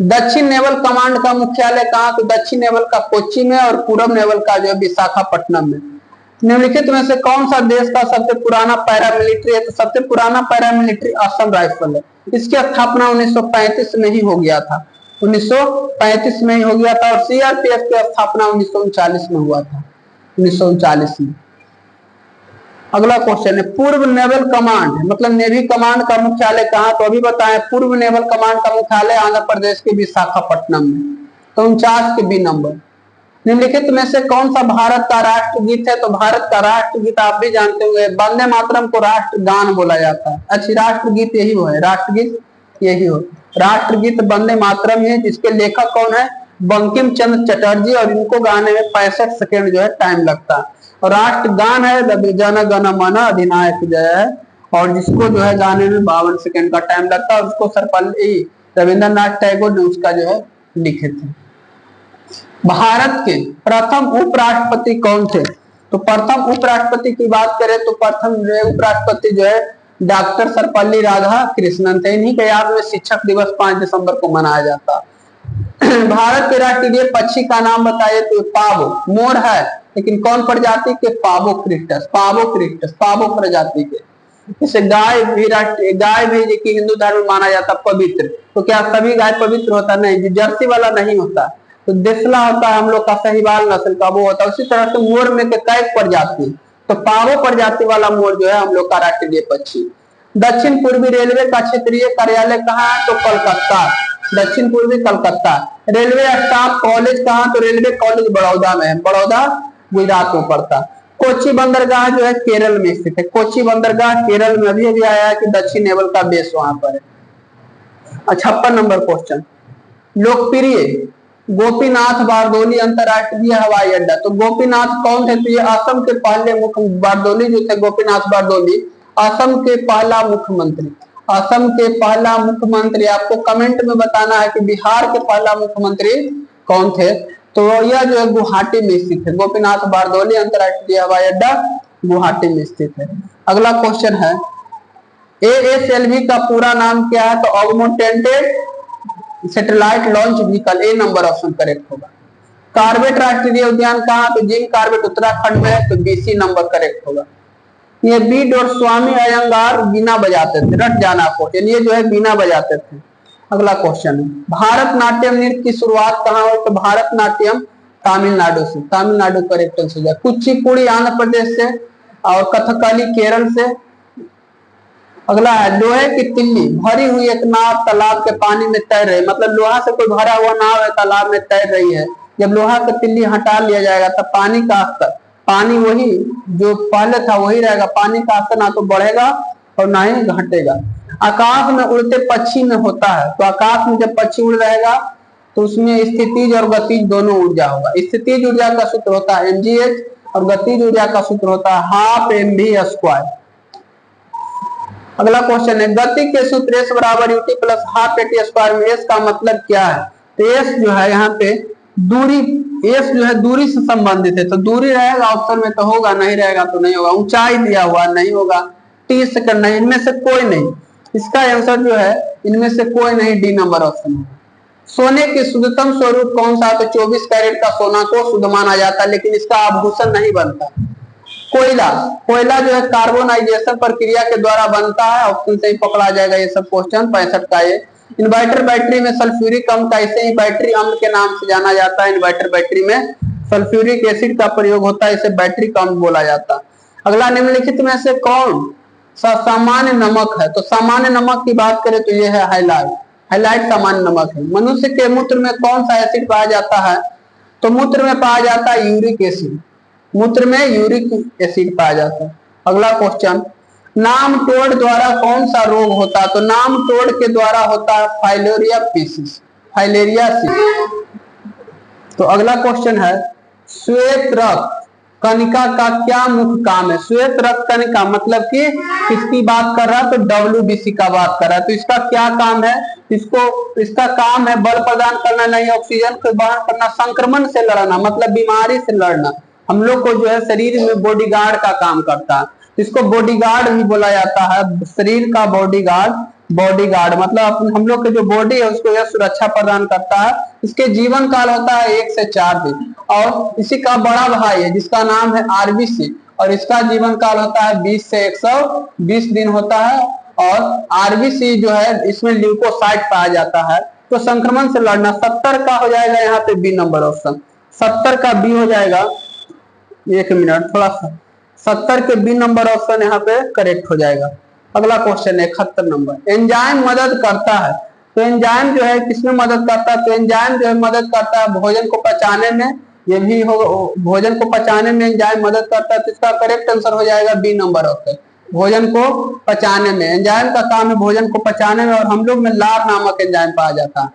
दक्षिण नेवल कमांड का मुख्यालय कहाँ? तो दक्षिण नेवल का कोच्चि में, और पूर्व नेवल का जो है विशाखापट्टनम में। निम्नलिखित में से कौन सा देश का सबसे पुराना पैरामिलिट्री है? तो सबसे पुराना पैरामिलिट्री असम राइफल है। इसकी स्थापना 1935 में ही हो गया था, 1935 में ही हो गया था। और सीआरपीएफ की स्थापना 1939 में हुआ था, 1939 में। अगला क्वेश्चन है, पूर्व नेवल कमांड मतलब नेवी कमांड का मुख्यालय कहाँ? तो अभी बताएं, पूर्व नेवल कमांड का मुख्यालय आंध्र प्रदेश के विशाखापट्टनम में। तो 49 के बी नंबर। निम्नलिखित में से कौन सा भारत का राष्ट्रगीत है? तो भारत का राष्ट्रगीत आप भी जानते होंगे, वंदे मातरम को राष्ट्रगान बोला जाता है। अच्छी राष्ट्रगीत यही हो है, राष्ट्रगीत यही हो। राष्ट्रगीत वंदे मातरम है, जिसके लेखक कौन है? बंकिम चंद्र चटर्जी, और इनको गाने में 65 सेकेंड जो है टाइम लगता है। और राष्ट्रगान है जन गण मन अधिनायक जय है, और जिसको जो है गाने में 52 सेकेंड का टाइम लगता है, और उसको सर्वपल्ली रविंद्रनाथ टैगोर ने उसका जो है लिखे थे। भारत के प्रथम उपराष्ट्रपति कौन थे? तो प्रथम उपराष्ट्रपति की बात करें तो प्रथम उपराष्ट्रपति जो है डॉक्टर सर्वपल्ली राधाकृष्णन थे। इन्हीं के याद में शिक्षक दिवस 5 दिसंबर को मनाया जाता। भारत के राष्ट्रीय पक्षी का नाम बताइए? तो पावो, मोर है, लेकिन कौन प्रजाति के? पावो क्रिस्टस, पावो क्रिस्टस, पावो प्रजाति के। जैसे गाय भी कि हिंदू धर्म में माना जाता पवित्र, तो क्या सभी गाय पवित्र होता? नहीं, जर्सी वाला नहीं होता, तो देसला होता है हम लोग का, साहिवाल नस्ल का वो होता है। उसी तरह से मोर में के कई प्रजाति, तो पावो प्रजाति वाला मोर जो है हम लोग का राष्ट्रीय पक्षी। दक्षिण पूर्वी रेलवे का क्षेत्रीय कार्यालय कहाँ है? तो कलकत्ता, दक्षिण पूर्वी कलकत्ता। रेलवे स्टाफ कॉलेज कहाँ? तो रेलवे कॉलेज बड़ौदा में है, बड़ौदा गुजरात में पड़ता। कोच्चि बंदरगाह जो है केरल में स्थित है, कोच्चि बंदरगाह केरल में अभी आया है कि दक्षिण नेवल का बेस वहां पर है। 56 नंबर क्वेश्चन, लोकप्रिय गोपीनाथ बारदोली अंतरराष्ट्रीय हवाई अड्डा। तो गोपीनाथ कौन थे? तो ये असम के पहले बारदोली जो थे, गोपीनाथ बारदोली असम के पहला मुख्यमंत्री, असम के पहला मुख्यमंत्री। आपको कमेंट में बताना है कि बिहार के पहला मुख्यमंत्री कौन थे? तो यह जो है गुवाहाटी में स्थित है, गोपीनाथ बारदोली अंतरराष्ट्रीय हवाई अड्डा गुवाहाटी में स्थित है। अगला क्वेश्चन है, ASLV का पूरा नाम क्या है? तो ऑगमेंटेड सैटेलाइट लॉन्च व्हीकल, ए नंबर ऑप्शन करेक्ट होगा। कार्बेट राष्ट्रीय उद्यान कहाँ? तो जिम कार्बेट उत्तराखंड में है, तो BC नंबर करेक्ट होगा। ये बी डॉट स्वामी अयंगार बीना बजाते थे, रट जाना क्वेश्चन, ये जो है बीना बजाते थे। अगला क्वेश्चन है, भारत नाट्यम नृत्य की शुरुआत कहाँ हुई? तो भारत नाट्यम तमिलनाडु से, तमिलनाडु करेक्ट आंसर हो जाए। कुचिपुड़ी आंध्र प्रदेश से, और कथकली केरल से। अगला है, लोहे की तिल्ली भरी हुई एक नाव तालाब के पानी में तैर रही, मतलब लोहा से कोई भरा हुआ नाव है तालाब में तैर रही है। जब लोहा का तिल्ली हटा लिया जाएगा तब पानी का स्तर, पानी वही जो पहले था वही रहेगा, पानी का स्तर ना तो बढ़ेगा और ना ही घटेगा। आकाश में उड़ते पक्षी में होता है, तो आकाश में जब पक्षी उड़ रहेगा तो उसमें स्थितिज और गतिज दोनों ऊर्जा होगा। स्थितिज ऊर्जा का सूत्र होता है mgh, और गतिज ऊर्जा का सूत्र होता है हाफ mv²। अगला क्वेश्चन है गति के सूत्र S बराबर ut प्लस हाफ at² में S का मतलब क्या है? तो S जो है यहाँ पे दूरी, S जो है दूरी से संबंधित है, तो दूरी रहेगा ऑप्शन में तो होगा, नहीं रहेगा तो नहीं होगा। ऊंचाई दिया हुआ नहीं होगा, 30 सेकंड नहीं, इनमें से कोई नहीं। इसका आंसर जो है इनमें से कोई नहीं, डी नंबर ऑप्शन है। सोने के शुद्धतम स्वरूप कौन सा? तो 24 कैरेट का सोना को शुद्ध माना जाता है, लेकिन इसका आभूषण नहीं बनता। कोयला, कोयला जो है कार्बोनाइजेशन प्रक्रिया के द्वारा बनता है, ऑप्शन से ही पकड़ा जाएगा ये सब क्वेश्चन 65 का ये। इन्वर्टर बैटरी में सल्फ्यूरिक अम्ल का इसे ही बैटरी अम्ल के नाम से जाना जाता है। इन्वर्टर बैटरी में सल्फ्यूरिक एसिड का प्रयोग होता है, इसे बैटरी अम्ल बोला जाता है। अगला निम्नलिखित में से कौन सा सामान्य नमक है? तो सामान्य नमक की बात करें तो यह है हाइलाइट, हाइलाइट सामान्य नमक है। मनुष्य के मूत्र में कौन सा एसिड पाया जाता है? तो मूत्र में पाया जाता है यूरिक एसिड, मूत्र में यूरिक एसिड पाया जाता है। अगला क्वेश्चन, नाम तोड़ द्वारा कौन सा रोग होता है? तो नाम तोड़ के द्वारा होता है फाइलेरियासिस, फाइलेरियासिस। तो अगला क्वेश्चन है श्वेत रक्त कणिका का क्या मुख्य काम है? श्वेत रक्त कणिका मतलब कि किसकी बात कर रहा है? तो WBC का बात कर रहा है। तो इसका क्या काम है? इसका काम है बल प्रदान करना, नहीं ऑक्सीजन को वहन करना, संक्रमण से लड़ना मतलब बीमारी से लड़ना। हम लोग को जो है शरीर में बॉडीगार्ड का काम करता है, इसको बॉडीगार्ड भी बोला जाता है, शरीर का बॉडीगार्ड। बॉडीगार्ड मतलब हम लोग के जो बॉडी है उसको यह सुरक्षा प्रदान करता है। इसके जीवन काल होता है 1 से 4 दिन, और इसी का बड़ा भाई है जिसका नाम है RBC, और इसका जीवन काल होता है 20 से 120 दिन होता है। और RBC जो है इसमें ल्यूकोसाइट पाया जाता है। तो संक्रमण से लड़ना 70 का हो जाएगा यहाँ पे बी नंबर ऑप्शन, 70 का बी हो जाएगा। 1 मिनट थोड़ा सा, 70 के बी नंबर ऑप्शन यहाँ पे करेक्ट हो जाएगा। अगला क्वेश्चन है 71 नंबर, एंजाइम मदद करता है। तो एंजाइम जो है किसमें मदद करता है? तो एंजाइम जो है मदद करता है भोजन को पचाने में, ये भी होगा, भोजन को पचाने में एंजाइम मदद करता है। तो इसका करेक्ट आंसर हो जाएगा बी नंबर ऑप्शन, भोजन को पचाने में। एंजाइम का काम है भोजन को पचाने में, और हम लोग में लार नामक एंजाइम पाया जाता है।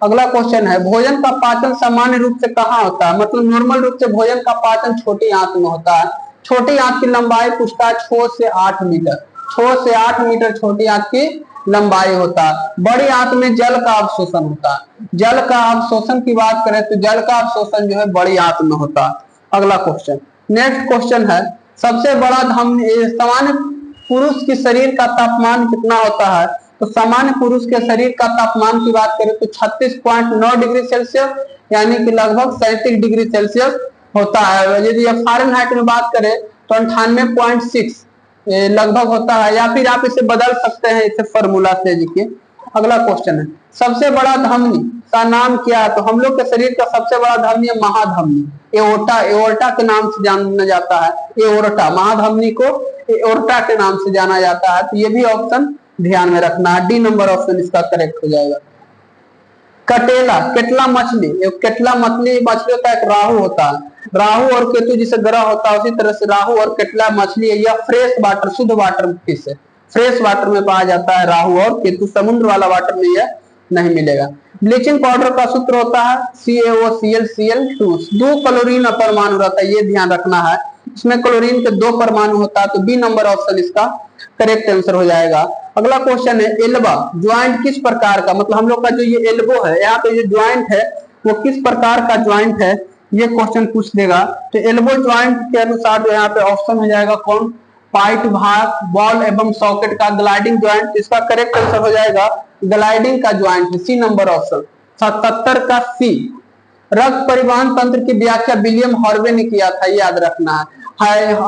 अगला क्वेश्चन है भोजन का पाचन सामान्य रूप से कहाँ होता है? मतलब नॉर्मल रूप से भोजन का पाचन छोटी आंत में होता है। छोटी आंत की लंबाई पूछता है 6 से 8 मीटर, 6 से 8 मीटर छोटी आंत की लंबाई होता है। बड़ी आंत में जल का अवशोषण होता है। जल का अवशोषण की बात करें तो जल का अवशोषण जो है बड़ी आंत में होता है। अगला क्वेश्चन, नेक्स्ट क्वेश्चन है सबसे बड़ा धमनी, सामान्य पुरुष के शरीर का तापमान कितना होता है? तो सामान्य पुरुष के शरीर का तापमान की बात करें तो 36.9 डिग्री सेल्सियस यानी कि लगभग 37 डिग्री सेल्सियस होता है। यदि फारेनहाइट में बात करें तो 98.6 लगभग होता है, या फिर आप इसे बदल सकते हैं इसे फॉर्मूला से लिखिए। अगला क्वेश्चन है सबसे बड़ा धमनी का नाम क्या है? तो हम लोग के शरीर का सबसे बड़ा धमनी है महाधमनी, एओर्टा, एओर्टा के नाम से जाना जाता है। एओर्टा, महाधमनी को एओर्टा के नाम से जाना जाता है। तो ये भी ऑप्शन ध्यान में रखना है, डी नंबर ऑप्शन इसका करेक्ट हो जाएगा। कटेला, केटला मछली, केटला मछली का एक राहु होता है। राहु और केतु जिसे ग्रह होता है उसी तरह से राहु और केटला मछली है। यह फ्रेश वाटर, शुद्ध वाटर फिश है, फ्रेश वाटर में पाया जाता है राहु और केतु, समुद्र वाला वाटर में यह नहीं मिलेगा। ब्लीचिंग पाउडर का सूत्र होता है CaOCl2, 2 क्लोरीन परमाणु रहता है, ये ध्यान रखना है। इसमें क्लोरीन के 2 परमाणु होता है। तो बी नंबर ऑप्शन इसका करेक्ट आंसर हो जाएगा। अगला क्वेश्चन है एल्बा ज्वाइंट किस प्रकार का, मतलब हम लोग का जो ये एल्बो है, यहाँ पे जो ज्वाइंट है वो किस प्रकार का ज्वाइंट है, ये क्वेश्चन पूछ देगा। तो एल्बो ज्वाइंट के अनुसार जो यहाँ पे ऑप्शन हो जाएगा कौन? पाइट भाग, बॉल एवं सॉकेट का ग्लाइडिंग ज्वाइंट। इसका करेक्ट आंसर हो जाएगा ग्लाइडिंग का ज्वाइंट है, सी नंबर ऑप्शन। 77 का सी। रक्त परिवहन तंत्र की व्याख्या विलियम हार्वे ने किया था, याद रखना है।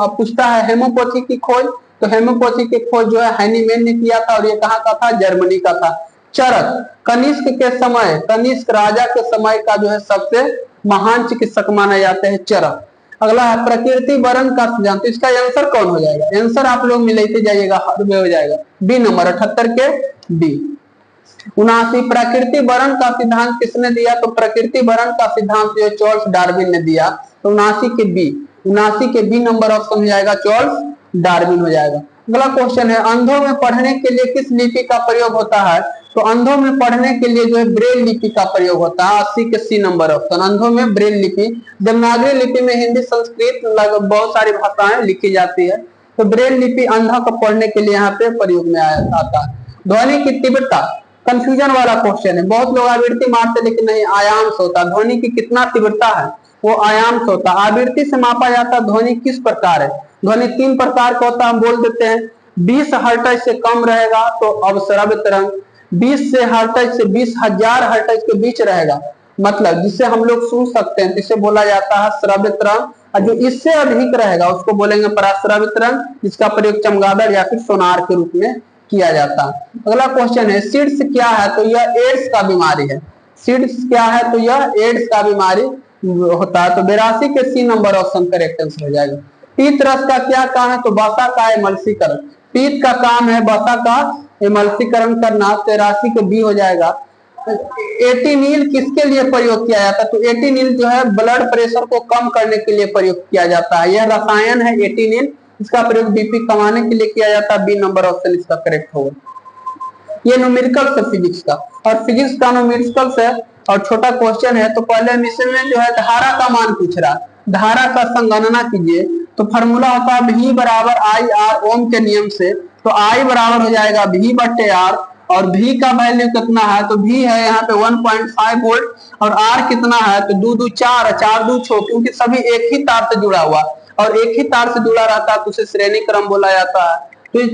पूछता है हेमोपैथी की खोज, तो हेमोपैथी की खोज जो है हैनीमैन ने किया था, और ये कहाँ का था? जर्मनी का था। चरक, कनिष्क के समय, कनिष्क राजा के समय का जो है सबसे महान चिकित्सक माना जाता है चरक। अगला है प्रकृति वरण का सिद्धांत, इसका आंसर कौन हो जाएगा? आंसर आप लोग मिलाते जाइएगा, हार्वे हो जाएगा बी नंबर 78 के बी। 79 प्रकृति वरण का सिद्धांत किसने दिया? तो प्रकृति वरण का सिद्धांत जो चार्ल्स डार्विन ने दिया। तो 79 के बी, 79 के बी नंबर ऑप्शन हो जाएगा चार्ल्स डार्विन हो जाएगा। अगला क्वेश्चन है अंधों में पढ़ने के लिए किस लिपि का प्रयोग होता है? तो तो अंधों में पढ़ने के लिए जो है ब्रेल लिपि का प्रयोग होता है। 80 के सी नंबर ऑप्शन, अंधों में ब्रेल लिपि। देवनागरी लिपि में हिंदी, संस्कृत बहुत सारी भाषाएं लिखी जाती है, तो ब्रेल लिपि अंधा को पढ़ने के लिए यहाँ पे प्रयोग में आता है। ध्वनि की तीव्रता, कंफ्यूजन वाला क्वेश्चन है, बहुत लोग आवृत्ति मारते लेकिन नहीं, आयाम से होता। ध्वनि की कितना तीव्रता है, वो आयाम से होता। आवृत्ति से मापा जाता ध्वनि किस प्रकार है, ध्वनि 3 प्रकार का होता है, हम बोल देते हैं। 20 हर्ट्ज से कम रहेगा तो अवश्रव्य तरंग, 20 से हर्ट्ज से 20,000 हर्ट्ज के बीच रहेगा, मतलब जिससे हम लोग सुन सकते हैं, जिसे बोला जाता है श्रव्य तरंग। और जो इससे अधिक रहेगा उसको बोलेंगे पराश्रव्य तरंग, जिसका प्रयोग चमगादड़ या फिर सोनार के रूप में किया जाता है। अगला क्वेश्चन है, सीड्स क्या है, तो यह एड्स का बीमारी है। सीड्स क्या है, तो यह एड्स का बीमारी होता है। तो 82 के C number option correct answer हो जाएगा। पीत रस का क्या काम है, तो वसा का एमल्सीकरण। पीत का काम है वसा का एमल्सीकरण करना, 83 के बी हो जाएगा। एटीनिल किसके लिए प्रयोग किया जाता है, तो एटीनिल जो है ब्लड प्रेशर को कम करने के लिए प्रयोग किया जाता है। यह रसायन है एटीनिल, इसका प्रयोग बीपी कमाने के लिए किया जाता है। बी नंबर ऑप्शन इसका करेक्ट होगा। ये न्यूमेरिकल्स है फिजिक्स का, और फिजिक्स का न्यूमेरिकल्स है और छोटा क्वेश्चन है। तो पहले हम इसमें जो है धारा का मान पूछ रहा है, धारा का संगणना कीजिए। तो फार्मूला होता है V बराबर आई आर, ओम के नियम से। तो I बराबर हो जाएगा V बटे R, और V का वैल्यू कितना है, तो V है यहाँ पे 1.5 वोल्ट, और R कितना है, तो 2 2 4, 4 2 6, क्योंकि सभी एक ही तार से जुड़ा हुआ, और एक ही तार से जुड़ा रहता है तो उसे श्रेणी क्रम बोला जाता है। तो ये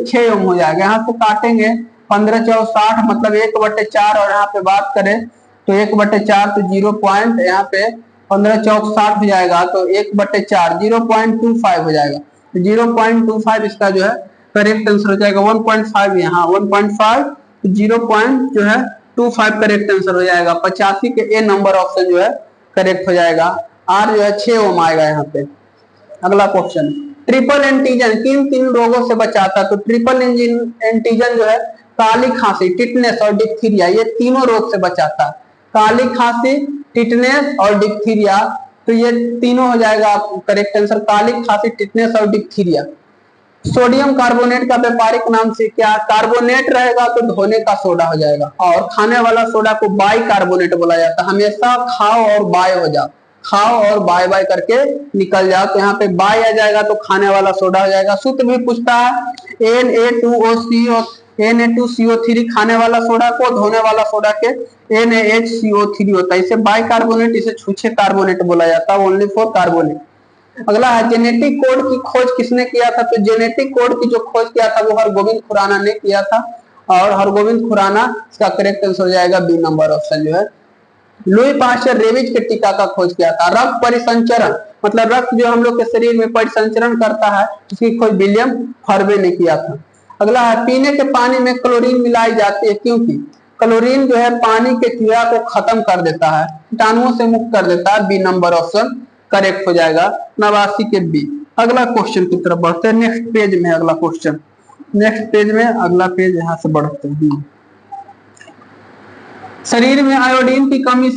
6 ओम हो जाएगा। यहाँ से काटेंगे 15 4 60, मतलब 1/4, और यहाँ पे बात करें तो 1/4, तो 0. यहाँ पे 15 4 60 हो जाएगा, तो 1/4 0.25 हो जाएगा। तो 0.25 इसका जो है करेक्ट आंसर हो जाएगा। 1.5 यहाँ 1.5, 0.25 करेक्ट आंसर हो जाएगा। 85 के ए नंबर ऑप्शन जो है करेक्ट हो जाएगा। आर जो है 6 ओम आएगा यहाँ पे। अगला क्वेश्चन, ट्रिपल एंटीजन किन किन रोगों से बचाता है, तो ट्रिपल एंटीजन जो है काली खांसी, टिटनेस और डिप्थीरिया, ये तीनों रोग से बचाता है। काली खांसी, टिटनेस और डिप्थीरिया, तो ये तीनों हो जाएगा करेक्ट आंसर, काली खांसी, टिटनेस और डिप्थीरिया। सोडियम कार्बोनेट का व्यापारिक नाम से क्या, कार्बोनेट रहेगा तो धोने का सोडा हो जाएगा, और खाने वाला सोडा को बाई कार्बोनेट बोला जाता है। हमेशा खाओ और बाय हो जाओ, खाओ और बाय बाय करके निकल जाओ, तो यहाँ पे बाय आ जाएगा तो खाने वाला सोडा हो जाएगा। सूत्र भी पूछता है Na2CO3 खाने वाला सोडा को, धोने वाला सोडा के NaHCO3 होता है। इसे बाई कार्बोनेट, इसे छूछे कार्बोनेट बोला जाता है, ओनली फॉर कार्बोनेट। अगला है, जेनेटिक कोड की खोज किसने किया था, तो जेनेटिक कोड की जो खोज किया था वो हरगोविंद खुराना ने किया था, और हरगोविंद खुराना इसका करेक्ट आंसर हो जाएगा। बी नंबर ऑप्शन जो है। लुई पास्चर रेबीज के टीका का खोज किया था। रक्त परिसंचरण, मतलब रक्त जो हम लोग के शरीर में परिसंचरण करता है, इसकी खोज विलियम फर्वे ने किया था। अगला है, पीने के पानी में क्लोरीन मिलाई जाती है क्योंकि क्लोरीन जो है पानी के कीड़ा को खत्म कर देता है, कीटाणुओं से मुक्त कर देता है। बी नंबर ऑप्शन करेक्ट हो जाएगा। 89 के बी। अगला क्वेश्चन की तरफ बढ़ते हैं, नेक्स्ट पेज में अगला क्वेश्चन, नेक्स्ट पेज में अगला पेज यहाँ से बढ़ते हैं। शरीर में आयोडीन की कमी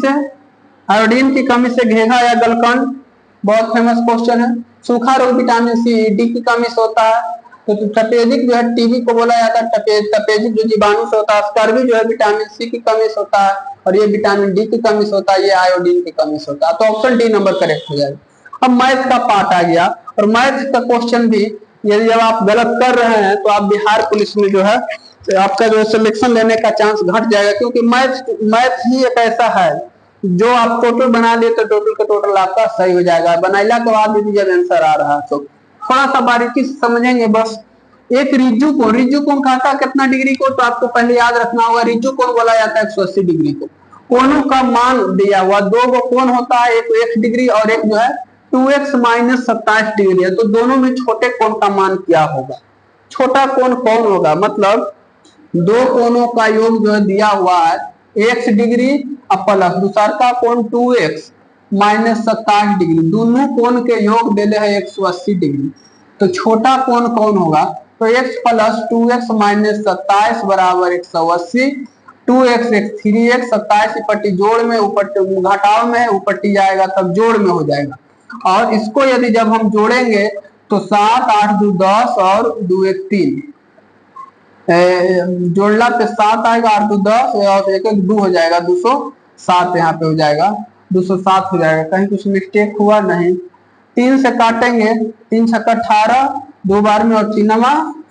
से घेघा या गलकंड, बहुत फेमस क्वेश्चन है। सूखा रोग विटामिन सी डी की कमी से होता है। तो तपेदिक जो है टीबी को बोला जाता है, तपेदिक जो जीवाणु से होता है। स्कर्वी जो है विटामिन सी की कमी से होता है, और ये विटामिन डी की कमी से होता है, ये आयोडीन की कमी से होता है। तो ऑप्शन डी नंबर करेक्ट हो जाएगा। अब मैथ का पार्ट आ गया, और मैथ का क्वेश्चन भी यदि जब आप गलत कर रहे हैं तो आप बिहार पुलिस में जो है आपका जो सिलेक्शन लेने का चांस घट जाएगा, क्योंकि मैथ ही एक ऐसा है जो आप टोटल बना लिए तो टोटल का टोटल आपका सही हो जाएगा। बनाइला के बाद भी जब आंसर आ रहा है तो थोड़ा सा बारीकी से समझेंगे बस। एक रिज्जू कोण खाता कितना डिग्री को, तो आपको पहले याद रखना होगा, रिज्जू कोण बोला जाता है 180 डिग्री को। कोणों का मान दिया हुआ, 2 कोण होता है, एक 1 डिग्री और एक जो है 2x - 27 डिग्री है। तो दोनों में छोटे कोण का मान क्या होगा, छोटा कोण कौन होगा, मतलब 2 कोणों का योग जो है दिया हुआ है x डिग्री प्लस दूसरा का कोण 2x - 27 डिग्री, दोनों कोण के योग देले है 180 डिग्री। तो छोटा कोण कौन होगा, तो x + 2x - 27 बराबर 180, 2x 3x, 27 पट्टी जोड़ में, ऊपर घटाव में है, ऊपर टी जाएगा तब जोड़ में हो जाएगा। और इसको यदि जब हम जोड़ेंगे तो 7 8 2 10 और 2 1 3, जोड़ला पे 7 आएगा, 8 2 10 और 1 1 2 हो जाएगा, 207 यहाँ पे हो जाएगा, 207 हो जाएगा। कहीं कुछ मिस्टेक हुआ नहीं। 3 से काटेंगे, 3 छक्का 18, 2 बार में और 3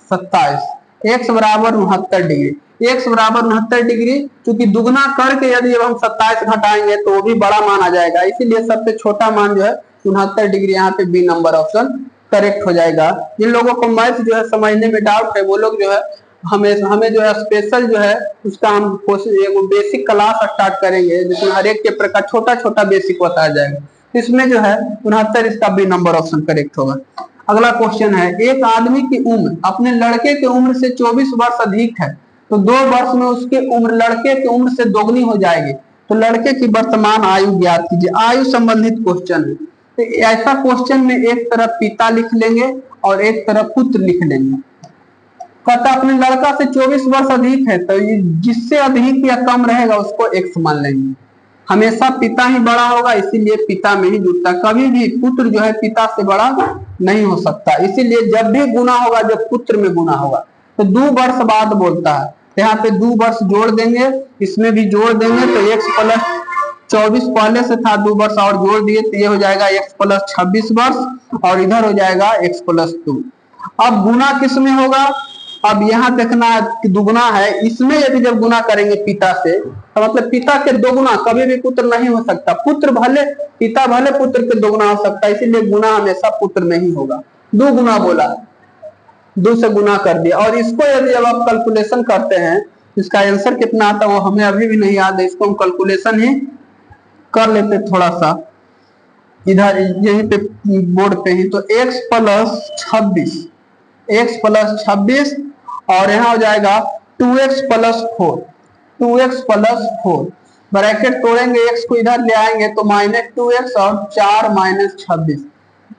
27, x बराबर 69 डिग्री। x बराबर 69 डिग्री, क्योंकि दुगना करके यदि हम 27 घटाएंगे तो वो भी बड़ा मान आ जाएगा, इसीलिए सबसे छोटा मान जो है 69 डिग्री, यहाँ पे बी नंबर ऑप्शन करेक्ट हो जाएगा। जिन लोगों को मैथ जो है समझने में डाउट है वो लोग जो है हमें जो है स्पेशल जो है उसका हम बेसिक क्लास स्टार्ट करेंगे, जिसमें हर एक चैप्टर का छोटा छोटा बेसिक बताया जाएगा। इसमें जो है 69, इसका बी नंबर ऑप्शन करेक्ट होगा। अगला क्वेश्चन है, एक आदमी की उम्र अपने लड़के की उम्र से 24 वर्ष अधिक है, तो 2 वर्ष में उसकी उम्र लड़के की उम्र से दोगुनी हो जाएगी, तो लड़के की वर्तमान आयु ज्ञात कीजिए। आयु संबंधित क्वेश्चन है, तो ऐसा क्वेश्चन में एक तरफ पिता लिख लेंगे और एक तरफ पुत्र लिख लेंगे। कहता अपने लड़का से 24 वर्ष अधिक है, तो ये जिससे अधिक या कम रहेगा उसको x मान लेंगे। हमेशा पिता ही बड़ा होगा, इसीलिए पिता में ही जुड़ता, कभी भी पुत्र जो है पिता से बड़ा नहीं हो सकता, इसीलिए जब भी गुना होगा जब पुत्र में गुना होगा तो 2 वर्ष बाद बोलता है, यहाँ पे 2 वर्ष जोड़ देंगे, इसमें भी जोड़ देंगे, तो x प्लस 24 पहले से था, 2 वर्ष और जोड़ दिए तो ये हो जाएगा x प्लस 26 वर्ष, और इधर हो जाएगा x प्लस 2। अब गुना किस में होगा, अब यहाँ देखना कि दुगुना है, इसमें यदि जब गुना करेंगे पिता से तो मतलब पिता के दोगुना, कभी भी पुत्र नहीं हो सकता, पुत्र भले पिता भले पुत्र के दोगुना हो सकता है, इसीलिए गुना हमेशा पुत्र में ही होगा। 2 गुना बोला, 2 से गुना कर दिया, और इसको यदि जब आप कैलकुलेशन करते हैं इसका आंसर कितना आता है वो हमें अभी भी नहीं याद है, इसको हम कैलकुलेशन ही कर लेते थोड़ा सा इधर यहीं पे बोर्ड पे ही। तो x प्लस 26 और यहाँ हो जाएगा 2x plus 4, 2x plus 4, bracket तोड़ेंगे, x को इधर ले आएंगे तो -2x और 4 -26,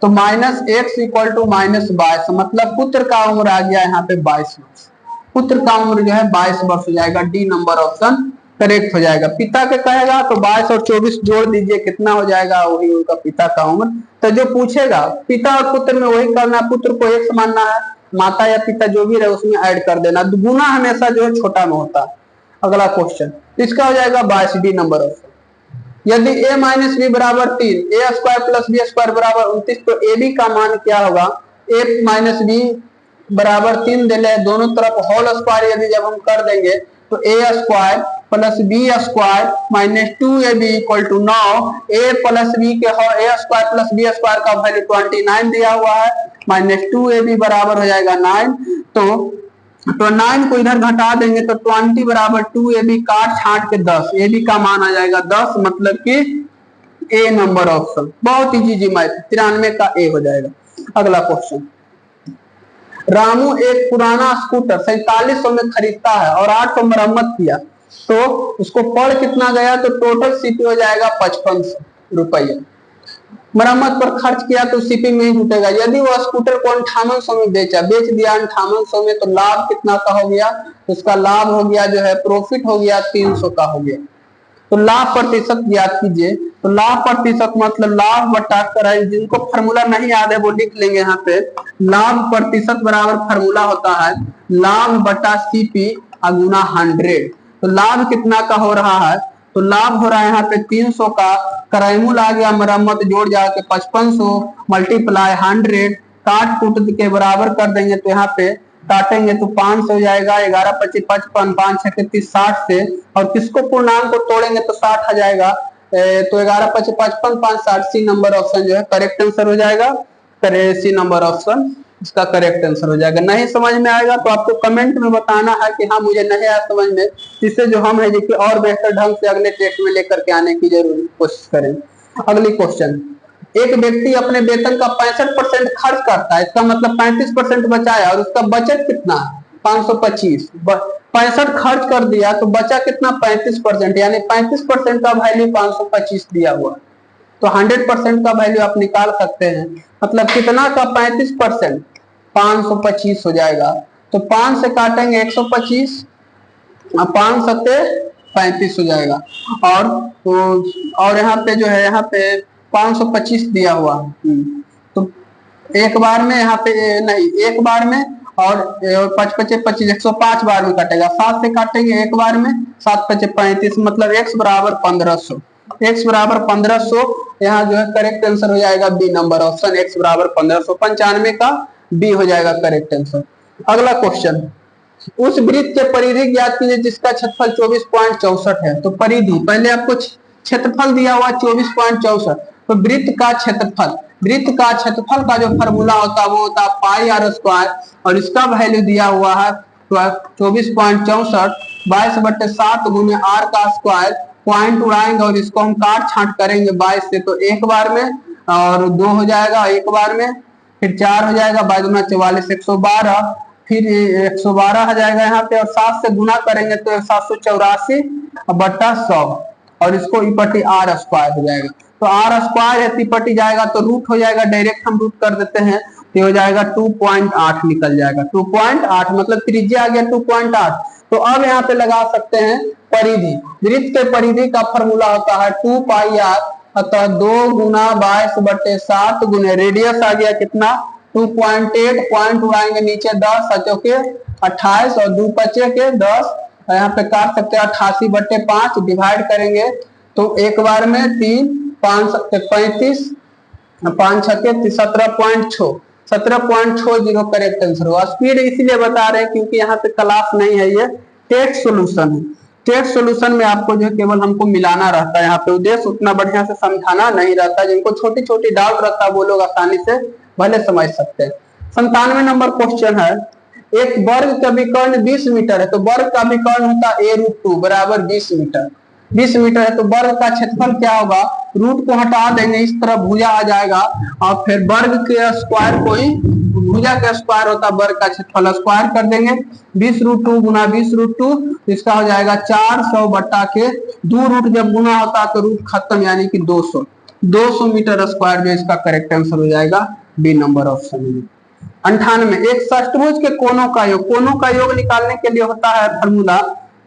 तो -x इक्वल टू -22, मतलब पुत्र का उम्र आ गया यहाँ पे 22 वर्ष, पुत्र का उम्र जो है 22 वर्ष हो जाएगा, डी नंबर ऑप्शन करेक्ट हो जाएगा। पिता के कहेगा तो 22 और 24 जोड़ दीजिए, कितना हो जाएगा, वही उनका पिता का उम्र। तो जो पूछेगा पिता और पुत्र में वही करना, पुत्र को x मानना है, माता या पिता जो भी रहे उसमें ऐड कर देना, गुना हमेशा जो है छोटा में होता है। अगला क्वेश्चन इसका हो जाएगा 22, डी नंबर ऑप्शन। यदि a माइनस बी बराबर 3, ए स्क्वायर प्लस बी स्क्वायर बराबर 29, तो ए बी का मान क्या होगा, a माइनस बी बराबर 3 दे ले, दोनों तरफ होल स्क्वायर यदि जब हम कर देंगे तो A square plus B square minus 2ab equal to 9, A plus B के A square plus B square का वैल्यू 29 दिया हुआ है, -2ab बराबर हो जाएगा 9, तो 9 को इधर घटा देंगे तो 20 बराबर 2ab काट छाट के 10, ab का मान आ जाएगा 10, मतलब कि ए नंबर ऑप्शन। बहुत इजी मैथ, 93 का ए हो जाएगा। अगला क्वेश्चन, रामू एक पुराना स्कूटर 4700 में खरीदता है और 800 मरम्मत किया, तो उसको पड़ कितना गया, तो टोटल सीपी हो जाएगा 5500 रुपया। मरम्मत पर खर्च किया तो सीपी में ही जुटेगा। यदि वो स्कूटर को 5800 में बेच दिया 5800 में, तो लाभ कितना का हो गया, तो उसका लाभ हो गया जो है प्रॉफिट हो गया 300 का हो गया। तो लाभ प्रतिशत याद कीजिए, तो लाभ प्रतिशत मतलब लाभ बटा कर, जिनको फॉर्मूला नहीं याद है वो लिख लेंगे यहाँ पे, लाभ प्रतिशत बराबर फॉर्मूला होता है लाभ बटा सीपी गुना 100। तो लाभ कितना का हो रहा है, तो लाभ हो रहा है यहाँ पे 300 का, कराइमूल आ गया, मरम्मत जोड़ जाके 5500 मल्टीप्लाई 100, काट कूट के बराबर कर देंगे, तो यहाँ पे काटेंगे तो 500 हो जाएगा, 11 25 55, 5 6 30 60 से, और किसको पूर्णांक को तोड़ेंगे तो 60 आ जाएगा, तो 11 25 55 5 60, सी नंबर ऑप्शन जो है करेक्ट आंसर हो जाएगा। सी नंबर ऑप्शन इसका करेक्ट आंसर हो जाएगा। नहीं समझ में आएगा तो आपको कमेंट में बताना है कि हाँ मुझे नहीं आया समझ में, जिससे जो हम है कि और बेहतर ढंग से अगले टेस्ट में लेकर के आने की जरूर कोशिश करें। अगली क्वेश्चन, एक व्यक्ति अपने वेतन का 65% खर्च करता है, इसका मतलब 35% बचाया, और उसका बचत कितना 525, 65 खर्च कर दिया तो बचा कितना 35%, यानी 35% का वैल्यू 525 दिया हुआ, तो 100% का वैल्यू आप निकाल सकते हैं, मतलब कितना का 35%, 525 हो जाएगा। तो 5 से काटेंगे 125, 5 सत्ते 35 हो जाएगा, और यहाँ पे जो है यहाँ पे 525 दिया हुआ, तो एक बार में यहाँ पे नहीं, एक बार में और 5 पचे 25, 105 बार में कटेगा। 7 से काटेंगे एक बार में, 7 पचे 35, मतलब x बराबर 1500। x बराबर 1500, यहाँ जो है करेक्ट आंसर हो जाएगा बी नंबर ऑप्शन, x बराबर 1595 का बी हो जाएगा करेक्ट आंसर। अगला क्वेश्चन, उस वृत्त के परिधि ज्ञात कीजिए जिसका क्षेत्रफल 24.64 है। तो परिधि, पहले आपको क्षेत्रफल दिया हुआ 24.64, तो वृत्त का क्षेत्रफल, वृत्त का क्षेत्रफल का जो फॉर्मूला होता है वो होता है पाई आर स्क्वायर, और इसका वैल्यू दिया हुआ है 24.64, 22/7 गुने आर का स्क्वायर, पॉइंट उड़ाएंगे और इसको हम काट छांट करेंगे 22 से, तो एक बार में, और 2 हो जाएगा एक बार में, फिर 4 हो जाएगा, 22 44, 112, फिर 112 आ जाएगा यहाँ पे, और 7 से गुना करेंगे तो 784/100, और इसको इपटी आर स्क्वायर हो जाएगा। तो आर स्क्वायर है तिपटी जाएगा तो रूट हो जाएगा, डायरेक्ट हम रूट कर देते हैं, तो हो जाएगा 2.8 निकल जाएगा। 2.8 मतलब त्रिज्या आ गया 2.8। तो अब यहाँ पे लगा सकते हैं परिधि, वृत्त के परिधि का फॉर्मूला होता है 2 पाई आर, अतः 2 गुना 22/7 गुने रेडियस आ गया कितना 2.8, पॉइंट उड़ाएंगे नीचे 10 के 28 और 2 बचे के 10, यहाँ पे काट सकते हैं 88/5, डिवाइड करेंगे तो एक बार में 3, 5 35, 5 छके 17.6, 17.60 करेक्ट आंसर हुआ। स्पीड इसीलिए बता रहे हैं क्योंकि यहाँ पे क्लास नहीं है, ये टेक्स्ट सॉल्यूशन है। टेक्स्ट सॉल्यूशन में आपको जो केवल हमको मिलाना रहता है, यहाँ पे उद्देश्य उतना बढ़िया से समझाना नहीं रहता। जिनको छोटी छोटी डाउट रहता है वो लोग आसानी से भले समझ सकते हैं। 97 नंबर क्वेश्चन है, एक वर्ग का विकर्ण 20 मीटर है, तो वर्ग का विकर्ण होता है a√2 बराबर 20 मीटर। 20 मीटर है तो वर्ग का क्षेत्रफल क्या होगा, रूट को हटा देंगे, इस तरफ भुजा आ जाएगा, और फिर वर्ग के स्क्वायर को ही, भुजा का स्क्वायर होता है वर्ग का क्षेत्रफल, स्क्वायर कर देंगे 20√2 गुना 20√2, इसका हो जाएगा 400 बटा के 2 रूट जब गुना होता है तो रूट खत्म, यानी कि 200 मीटर स्क्वायर जो इसका करेक्ट आंसर हो जाएगा बी नंबर ऑप्शन में। 98, एक षष्ठभुज के कोनों का योग, कोनों का योग निकालने के लिए होता है फॉर्मूला,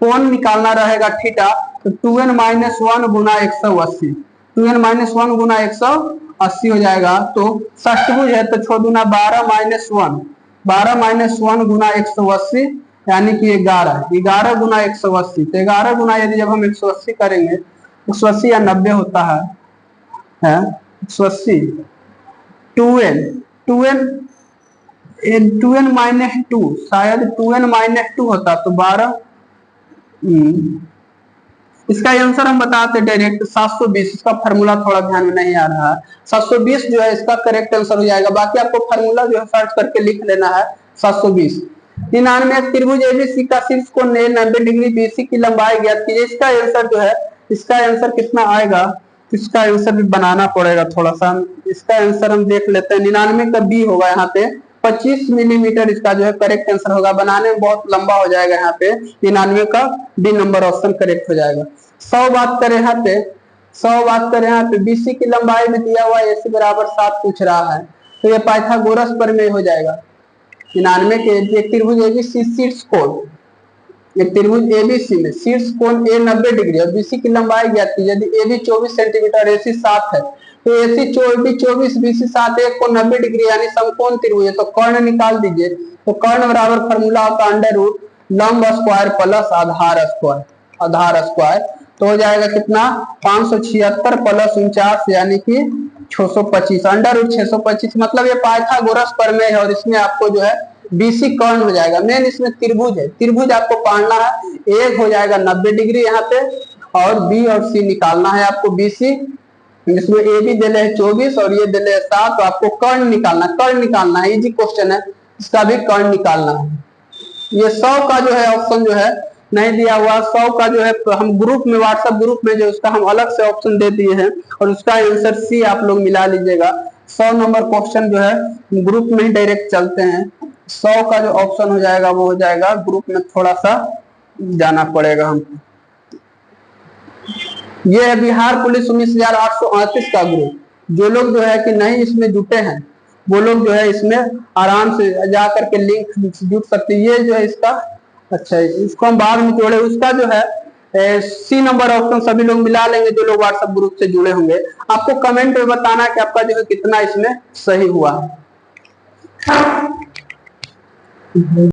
कोण निकालना रहेगा थीटा, तो 2n-1 गुना 180, 2n-1 गुना 180 हो जाएगा। तो षष्ठभुज है तो 6 दूना 12-1, 12-1 गुना 180 यानी कि 11, 11 गुना 180, तो 11 गुना यदि जब हम 180 करेंगे, 180 या 90 होता है 180, 2n-2 शायद 2n-2 होता तो 12, इसका आंसर हम बताते डायरेक्ट 720, इसका फार्मूला थोड़ा ध्यान में नहीं आ रहा है, 720 जो है इसका करेक्ट आंसर हो जाएगा। बाकी आपको फार्मूला जो है सर्च करके लिख लेना है 720। 99, त्रिभुज एबीसी का शीर्ष कोण 90 डिग्री, बीसी की लंबाई ज्ञात कीजिए। इसका आंसर जो है, इसका आंसर कितना आएगा, इसका आंसर भी बनाना पड़ेगा थोड़ा सा, इसका आंसर हम देख लेते हैं। 99 का बी होगा यहाँ पे, 25 मिलीमीटर इसका जो है करेक्ट आंसर होगा, बनाने में बहुत लंबा हो जाएगा यहाँ पे, 99 का बी नंबर ऑप्शन करेक्ट हो जाएगा। 100 बात करें यहाँ पे, 100 बात करें यहाँ पे, बीसी की लंबाई में दिया हुआ एसी बराबर 7 पूछ रहा है, तो ये पाइथागोरस प्रमेय हो जाएगा। 99 के एक त्रिभुज एबीसी शीर्ष कोण, एक त्रिभुज एबीसी में शीर्ष कोण ए 90 डिग्री और बीसी की लंबाई ज्ञात कीजिए। यदि एबी 24 सेंटीमीटर, एसी 7 है, तो एसी 24 बीसी 7, एक कोण 90 डिग्री यानी समकोण त्रिभुज है, तो कर्ण निकाल दीजिए। तो कर्ण बराबर फॉर्मूला होता है अंडर रूट लंब स्क्वायर प्लस आधार स्क्वायर, आधार स्क्वायर, तो हो जाएगा कितना 576 प्लस 49 यानी कि 625, अंडर रूट 625, मतलब ये पाइथागोरस प्रमेय है, और इसमें आपको जो है बीसी कर्ण हो जाएगा। मेन इसमें त्रिभुज है, त्रिभुज आपको पढ़ना है, एक हो जाएगा 90 डिग्री यहाँ पे, और बी और सी निकालना है आपको। बीसी जिसमें ए भी दिले है 24 और ये दिले है 7, तो आपको कर्ण निकालना है, इजी क्वेश्चन है, इसका भी कर्ण निकालना है। ये 100 का जो है ऑप्शन जो है नहीं दिया हुआ, 100 का जो है हम ग्रुप में, व्हाट्सएप ग्रुप में जो उसका हम अलग से ऑप्शन दे दिए हैं, और उसका आंसर सी आप लोग मिला लीजिएगा। 100 नंबर क्वेश्चन जो है ग्रुप में ही डायरेक्ट चलते हैं, 100 का जो ऑप्शन हो जाएगा वो हो जाएगा, ग्रुप में थोड़ा सा जाना पड़ेगा हमको। ये है बिहार पुलिस 19,838 का ग्रुप, जो लोग जो है कि नहीं इसमें जुटे हैं वो लोग जो है इसमें आराम से जा करके लिंक जुट सकते हैं। ये जो है इसका, अच्छा इसको हम बाद में जोड़े, उसका जो है सी नंबर ऑप्शन सभी लोग मिला लेंगे जो लोग व्हाट्सएप ग्रुप से जुड़े होंगे। आपको कमेंट में बताना कि आपका जो है कितना इसमें सही हुआ है। है।